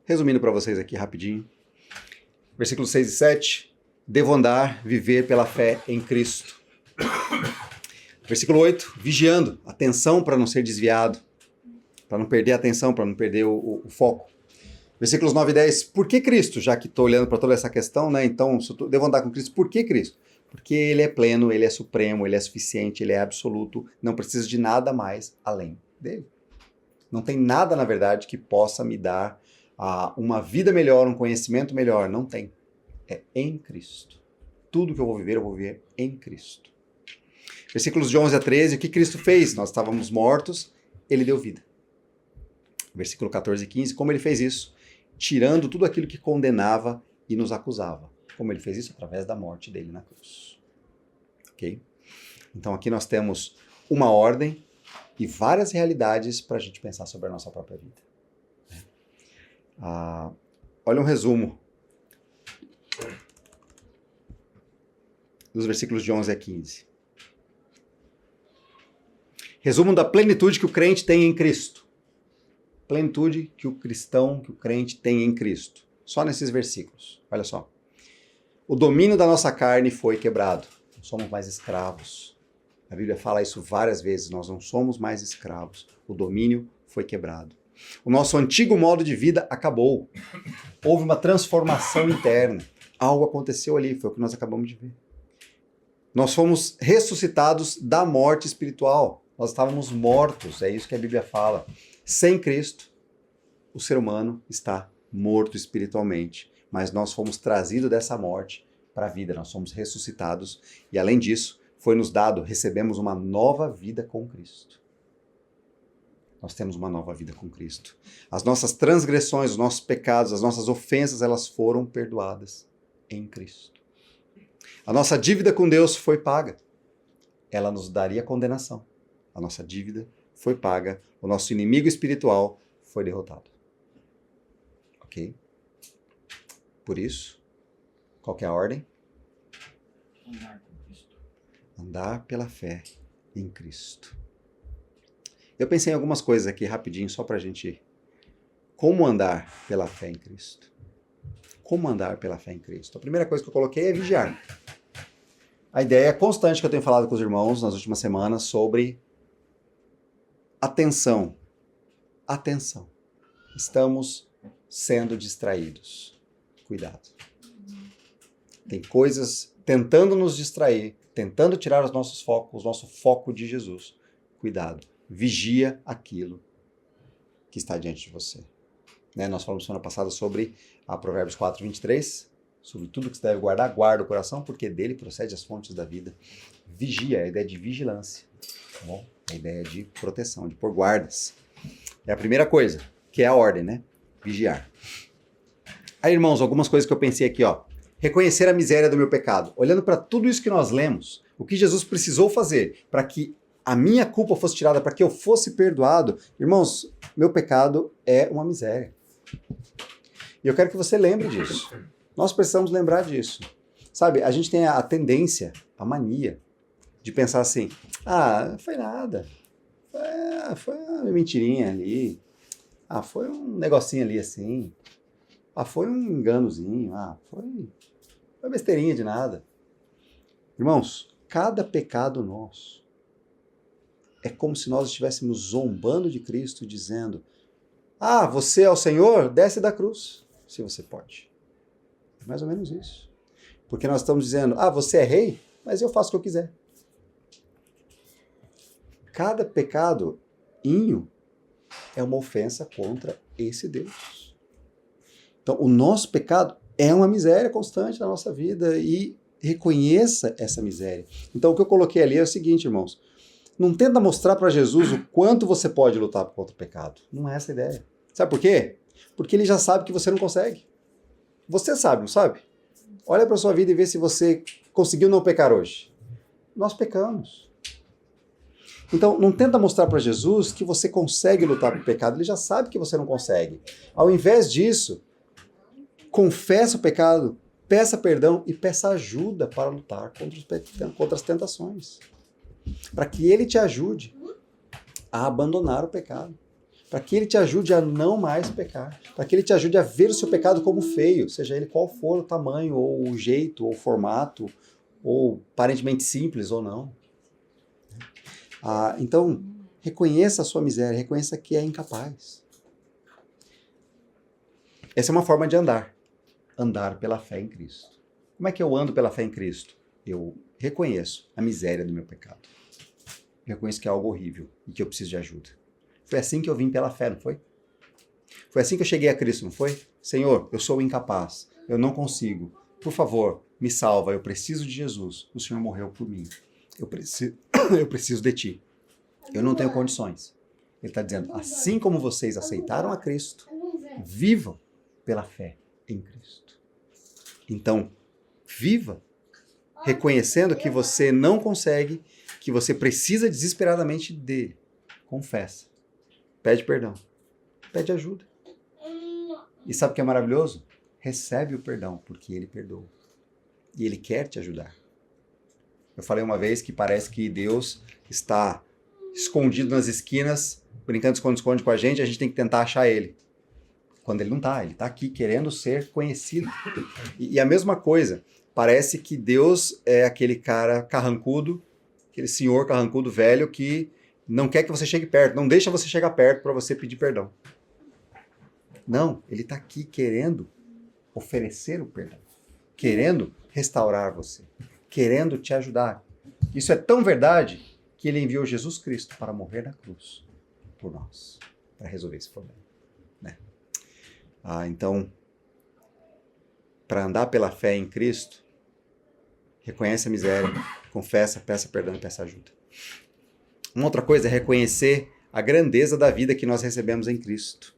Resumindo para vocês aqui rapidinho. Versículos 6 e 7. Devo andar, viver pela fé em Cristo. Versículo 8. Vigiando. Atenção para não ser desviado. Para não perder a atenção, para não perder o foco. Versículos 9 e 10. Por que Cristo? Já que estou olhando para toda essa questão, né? Então, se eu devo andar com Cristo, por que Cristo? Porque ele é pleno, ele é supremo, ele é suficiente, ele é absoluto, não precisa de nada mais além dele. Não tem nada, na verdade, que possa me dar uma vida melhor, um conhecimento melhor. Não tem. É em Cristo. Tudo que eu vou viver em Cristo. Versículos de 11 a 13, o que Cristo fez? Nós estávamos mortos, ele deu vida. Versículo 14 e 15, como ele fez isso? Tirando tudo aquilo que condenava e nos acusava. Como ele fez isso? Através da morte dele na cruz. Ok? Então aqui nós temos uma ordem e várias realidades para a gente pensar sobre a nossa própria vida. Olha um resumo dos versículos de 11 a 15. Resumo da plenitude que o crente tem em Cristo. Plenitude que o cristão, que o crente tem em Cristo. Só nesses versículos. Olha só. O domínio da nossa carne foi quebrado. Não somos mais escravos. A Bíblia fala isso várias vezes. Nós não somos mais escravos. O domínio foi quebrado. O nosso antigo modo de vida acabou. Houve uma transformação interna. Algo aconteceu ali. Foi o que nós acabamos de ver. Nós fomos ressuscitados da morte espiritual. Nós estávamos mortos. É isso que a Bíblia fala. Sem Cristo, o ser humano está morto espiritualmente. Mas nós fomos trazidos dessa morte para a vida, nós fomos ressuscitados e além disso, foi nos dado, recebemos uma nova vida com Cristo. Nós temos uma nova vida com Cristo. As nossas transgressões, os nossos pecados, as nossas ofensas, elas foram perdoadas em Cristo. A nossa dívida com Deus foi paga. Ela nos daria condenação. A nossa dívida foi paga, o nosso inimigo espiritual foi derrotado. Ok? Por isso, qual que é a ordem? Andar com Cristo. Andar pela fé em Cristo. Eu pensei em algumas coisas aqui rapidinho, só para a gente ir. Como andar pela fé em Cristo? Como andar pela fé em Cristo? A primeira coisa que eu coloquei é vigiar. A ideia constante que eu tenho falado com os irmãos nas últimas semanas sobre atenção. Atenção. Estamos sendo distraídos. Cuidado. Tem coisas tentando nos distrair, tentando tirar os nossos focos, o nosso foco de Jesus. Cuidado. Vigia aquilo que está diante de você. Nós falamos semana passada sobre a Provérbios 4, 23, sobre tudo que você deve guardar, guarda o coração, porque dele procede as fontes da vida. Vigia, a ideia de vigilância. Tá bom? A ideia de proteção, de pôr guardas. É a primeira coisa, que é a ordem, né? Vigiar. Aí, irmãos, algumas coisas que eu pensei aqui, ó. Reconhecer a miséria do meu pecado. Olhando para tudo isso que nós lemos, o que Jesus precisou fazer para que a minha culpa fosse tirada, para que eu fosse perdoado. Irmãos, meu pecado é uma miséria. E eu quero que você lembre disso. Nós precisamos lembrar disso. Sabe, a gente tem a tendência, a mania, de pensar assim, foi nada. Foi uma mentirinha ali. Foi um negocinho ali assim. Foi um enganozinho. Foi uma besteirinha de nada. Irmãos, cada pecado nosso é como se nós estivéssemos zombando de Cristo, dizendo, você é o Senhor? Desce da cruz, se você pode. É mais ou menos isso. Porque nós estamos dizendo, você é rei, mas eu faço o que eu quiser. Cada pecadoinho é uma ofensa contra esse Deus. Então, o nosso pecado é uma miséria constante na nossa vida e reconheça essa miséria. Então, o que eu coloquei ali é o seguinte, irmãos. Não tenta mostrar para Jesus o quanto você pode lutar contra o pecado. Não é essa a ideia. Sabe por quê? Porque ele já sabe que você não consegue. Você sabe, não sabe? Olha para a sua vida e vê se você conseguiu não pecar hoje. Nós pecamos. Então, não tenta mostrar para Jesus que você consegue lutar contra o pecado. Ele já sabe que você não consegue. Ao invés disso, confessa o pecado, peça perdão e peça ajuda para lutar contra as tentações. Para que ele te ajude a abandonar o pecado. Para que ele te ajude a não mais pecar. Para que ele te ajude a ver o seu pecado como feio, seja ele qual for o tamanho, ou o jeito, ou o formato, ou aparentemente simples ou não. Então, reconheça a sua miséria, reconheça que é incapaz. Essa é uma forma de andar. Andar pela fé em Cristo. Como é que eu ando pela fé em Cristo? eu reconheço a miséria do meu pecado. Eu reconheço que é algo horrível e que eu preciso de ajuda. Foi assim que eu vim pela fé, não foi? Foi assim que eu cheguei a Cristo, não foi? Senhor, eu sou incapaz, eu não consigo. Por favor, me salva, eu preciso de Jesus. O Senhor morreu por mim. Eu preciso de ti. Eu não tenho condições. Ele está dizendo, assim como vocês aceitaram a Cristo, vivam pela fé em Cristo. Então, viva reconhecendo que você não consegue, que você precisa desesperadamente dele. Confessa. Pede perdão. Pede ajuda. E sabe o que é maravilhoso? Recebe o perdão, porque ele perdoa. E ele quer te ajudar. Eu falei uma vez que parece que Deus está escondido nas esquinas, brincando de esconde-esconde com a gente tem que tentar achar ele. Quando ele não está, ele está aqui querendo ser conhecido. E a mesma coisa, parece que Deus é aquele cara carrancudo, aquele senhor carrancudo velho que não quer que você chegue perto, não deixa você chegar perto para você pedir perdão. Não, ele está aqui querendo oferecer o perdão, querendo restaurar você, querendo te ajudar. Isso é tão verdade que ele enviou Jesus Cristo para morrer na cruz por nós, para resolver esse problema. Né? Então, para andar pela fé em Cristo, reconhece a miséria, confessa, peça perdão e peça ajuda. Uma outra coisa é reconhecer a grandeza da vida que nós recebemos em Cristo.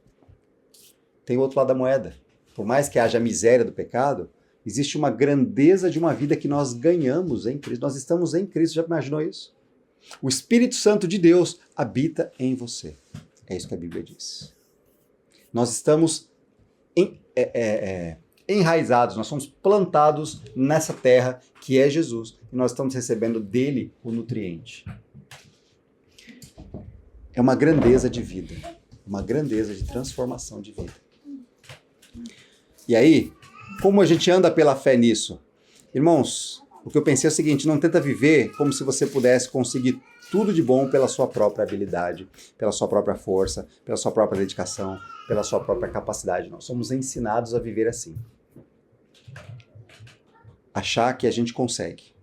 Tem o outro lado da moeda. Por mais que haja a miséria do pecado, existe uma grandeza de uma vida que nós ganhamos em Cristo. Nós estamos em Cristo, já imaginou isso? O Espírito Santo de Deus habita em você. É isso que a Bíblia diz. Nós estamos enraizados, nós somos plantados nessa terra que é Jesus. E nós estamos recebendo dele o nutriente. É uma grandeza de vida. Uma grandeza de transformação de vida. E aí, como a gente anda pela fé nisso? Irmãos, o que eu pensei é o seguinte, não tenta viver como se você pudesse conseguir tudo de bom pela sua própria habilidade, pela sua própria força, pela sua própria dedicação, pela sua própria capacidade. Nós somos ensinados a viver assim. Achar que a gente consegue.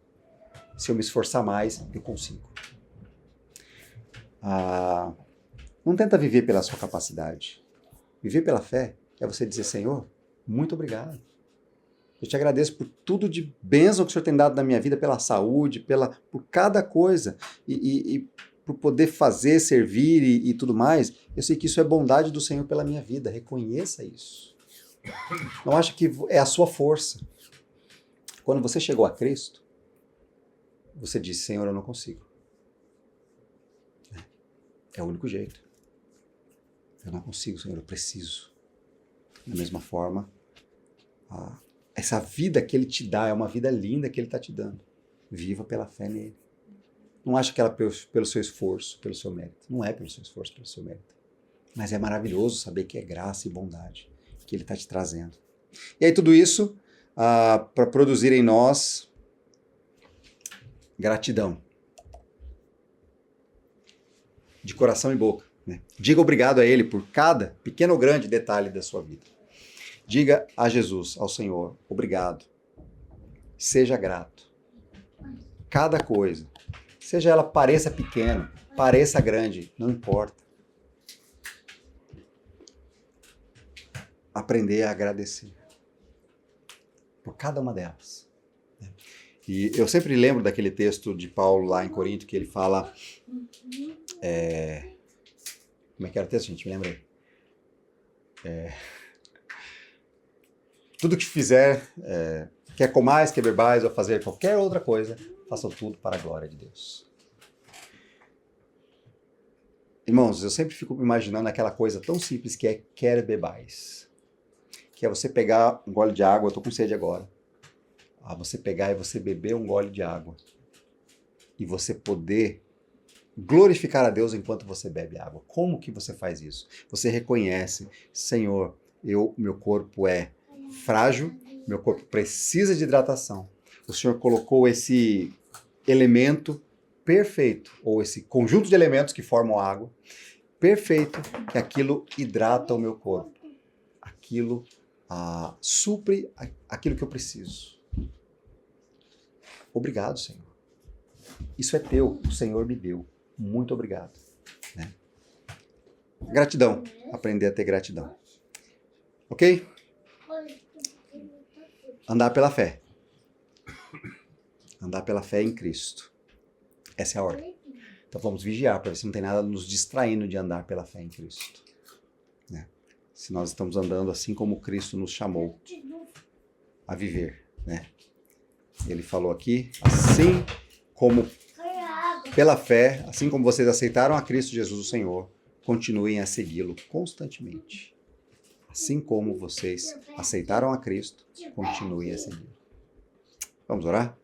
Se eu me esforçar mais, eu consigo. Não tenta viver pela sua capacidade. Viver pela fé é você dizer, Senhor, muito obrigado. Eu te agradeço por tudo de bênção que o Senhor tem dado na minha vida, pela saúde, por cada coisa, e por poder fazer, servir e tudo mais. Eu sei que isso é bondade do Senhor pela minha vida. Reconheça isso. Não acha que é a sua força. Quando você chegou a Cristo, você disse, Senhor, eu não consigo. É o único jeito. Eu não consigo, Senhor, eu preciso. Da mesma forma, essa vida que Ele te dá é uma vida linda que Ele está te dando. Viva pela fé nele. Não acha que ela pelo seu esforço, pelo seu mérito. Não é pelo seu esforço, pelo seu mérito. Mas é maravilhoso saber que é graça e bondade que Ele está te trazendo. E aí tudo isso para produzir em nós gratidão. De coração e boca. Né? Diga obrigado a Ele por cada pequeno ou grande detalhe da sua vida. Diga a Jesus, ao Senhor, obrigado. Seja grato. Cada coisa, seja ela pareça pequena, pareça grande, não importa. Aprender a agradecer por cada uma delas. E eu sempre lembro daquele texto de Paulo lá em Corinto, que ele fala... Como é que era o texto, gente? Me lembrei. Tudo que fizer, quer comais, quer bebais, ou fazer qualquer outra coisa, façam tudo para a glória de Deus. Irmãos, eu sempre fico imaginando aquela coisa tão simples que é quer bebais. Que é você pegar um gole de água, eu estou com sede agora. Você pegar e você beber um gole de água. E você poder glorificar a Deus enquanto você bebe água. Como que você faz isso? Você reconhece, Senhor, meu corpo é frágil, meu corpo precisa de hidratação. O Senhor colocou esse elemento perfeito, ou esse conjunto de elementos que formam a água, perfeito, que aquilo hidrata o meu corpo. Aquilo supre aquilo que eu preciso. Obrigado, Senhor. Isso é teu, o Senhor me deu. Muito obrigado. Né? Gratidão. Aprender a ter gratidão. Ok? Andar pela fé. Andar pela fé em Cristo. Essa é a ordem. Então vamos vigiar para ver se não tem nada nos distraindo de andar pela fé em Cristo. Né? Se nós estamos andando assim como Cristo nos chamou a viver. Né? Ele falou aqui, assim como pela fé, assim como vocês aceitaram a Cristo Jesus o Senhor, continuem a segui-lo constantemente. Assim como vocês aceitaram a Cristo, continuem a segui-lo. Vamos orar?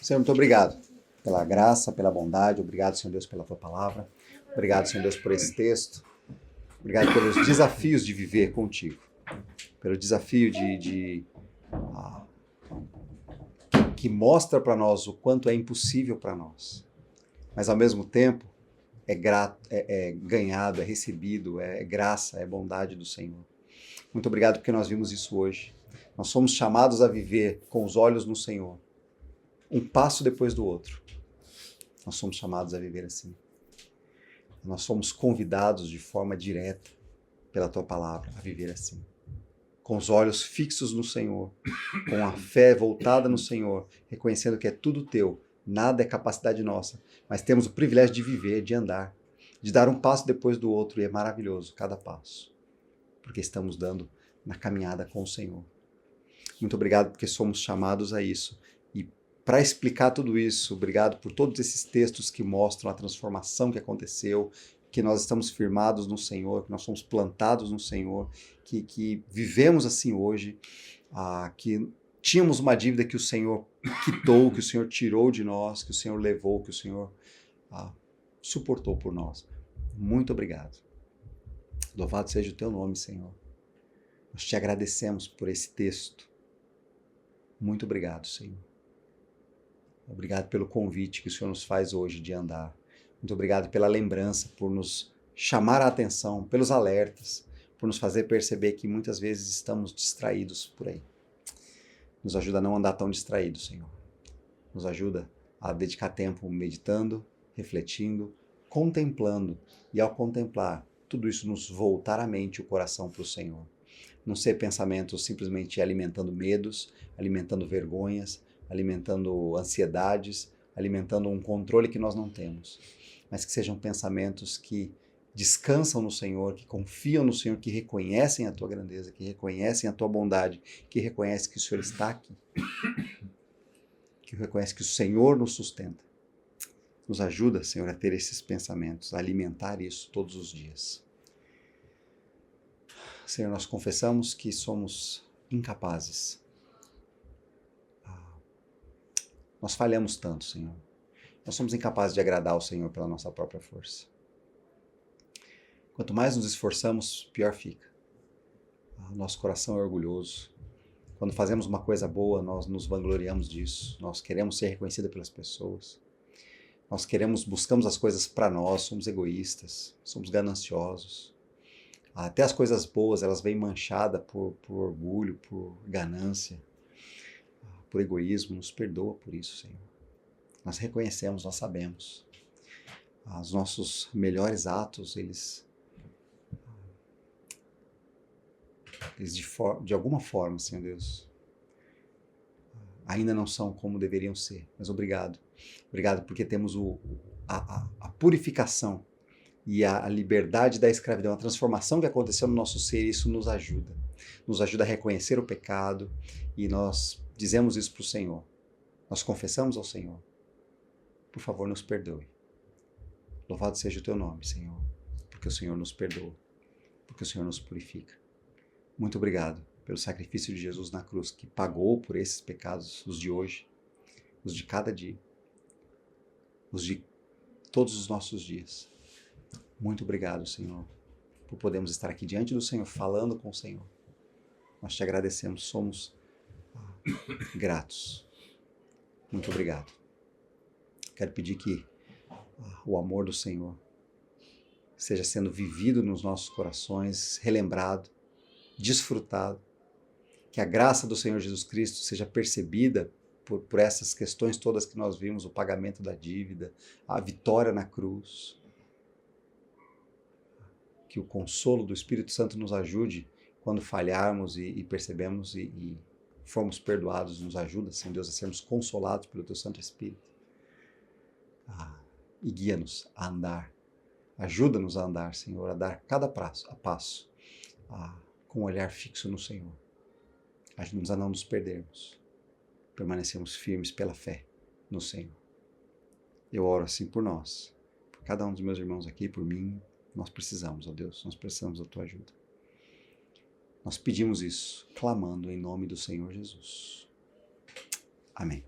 Senhor, muito obrigado pela graça, pela bondade. Obrigado, Senhor Deus, pela tua palavra. Obrigado, Senhor Deus, por esse texto. Obrigado pelos desafios de viver contigo. Pelo desafio que mostra para nós o quanto é impossível para nós. Mas, ao mesmo tempo, é ganhado, é recebido, é graça, é bondade do Senhor. Muito obrigado porque nós vimos isso hoje. Nós somos chamados a viver com os olhos no Senhor. Um passo depois do outro. Nós somos chamados a viver assim. Nós somos convidados de forma direta pela tua palavra a viver assim. Com os olhos fixos no Senhor, com a fé voltada no Senhor, reconhecendo que é tudo teu, nada é capacidade nossa, mas temos o privilégio de viver, de andar, de dar um passo depois do outro, e é maravilhoso cada passo, porque estamos dando na caminhada com o Senhor. Muito obrigado porque somos chamados a isso. E para explicar tudo isso, obrigado por todos esses textos que mostram a transformação que aconteceu, que nós estamos firmados no Senhor, que nós somos plantados no Senhor, que vivemos assim hoje, que tínhamos uma dívida que o Senhor quitou, que o Senhor tirou de nós, que o Senhor levou, que o Senhor suportou por nós. Muito obrigado. Louvado seja o teu nome, Senhor. Nós te agradecemos por esse texto. Muito obrigado, Senhor. Obrigado pelo convite que o Senhor nos faz hoje de andar. Muito obrigado pela lembrança, por nos chamar a atenção, pelos alertas, por nos fazer perceber que muitas vezes estamos distraídos por aí. Nos ajuda a não andar tão distraídos, Senhor. Nos ajuda a dedicar tempo meditando, refletindo, contemplando. E ao contemplar, tudo isso nos voltar a mente e o coração para o Senhor. Não ser pensamentos simplesmente alimentando medos, alimentando vergonhas, alimentando ansiedades, alimentando um controle que nós não temos. Mas que sejam pensamentos que descansam no Senhor, que confiam no Senhor, que reconhecem a tua grandeza, que reconhecem a tua bondade, que reconhecem que o Senhor está aqui. Que reconhecem que o Senhor nos sustenta. Nos ajuda, Senhor, a ter esses pensamentos, a alimentar isso todos os dias. Senhor, nós confessamos que somos incapazes. Nós falhamos tanto, Senhor. Nós somos incapazes de agradar ao Senhor pela nossa própria força. Quanto mais nos esforçamos, pior fica. Nosso coração é orgulhoso. Quando fazemos uma coisa boa, nós nos vangloriamos disso. Nós queremos ser reconhecidos pelas pessoas. Nós buscamos as coisas para nós, somos egoístas, somos gananciosos. Até as coisas boas, elas vêm manchadas por orgulho, por ganância, por egoísmo. Nos perdoa por isso, Senhor. Nós reconhecemos, nós sabemos. Os nossos melhores atos, eles de alguma forma, Senhor Deus, ainda não são como deveriam ser. Mas obrigado. Obrigado porque temos a purificação e a liberdade da escravidão, a transformação que aconteceu no nosso ser, isso nos ajuda. Nos ajuda a reconhecer o pecado e nós dizemos isso para o Senhor. Nós confessamos ao Senhor. Por favor, nos perdoe. Louvado seja o teu nome, Senhor, porque o Senhor nos perdoa, porque o Senhor nos purifica. Muito obrigado pelo sacrifício de Jesus na cruz, que pagou por esses pecados, os de hoje, os de cada dia, os de todos os nossos dias. Muito obrigado, Senhor, por podermos estar aqui diante do Senhor, falando com o Senhor. Nós te agradecemos, somos gratos. Muito obrigado. Quero pedir que o amor do Senhor seja sendo vivido nos nossos corações, relembrado, desfrutado, Que a graça do Senhor Jesus Cristo seja percebida por essas questões todas que nós vimos, o pagamento da dívida, a vitória na cruz. Que o consolo do Espírito Santo nos ajude quando falharmos e percebemos e formos perdoados, nos ajuda, Senhor Deus, a sermos consolados pelo Teu Santo Espírito. E guia-nos a andar, ajuda-nos a andar, Senhor, a dar cada passo com um olhar fixo no Senhor. Ajuda-nos a não nos perdermos, permanecemos firmes pela fé no Senhor. Eu oro assim por nós, por cada um dos meus irmãos aqui, por mim. Nós precisamos, ó Deus, nós precisamos da Tua ajuda. Nós pedimos isso, clamando em nome do Senhor Jesus. Amém.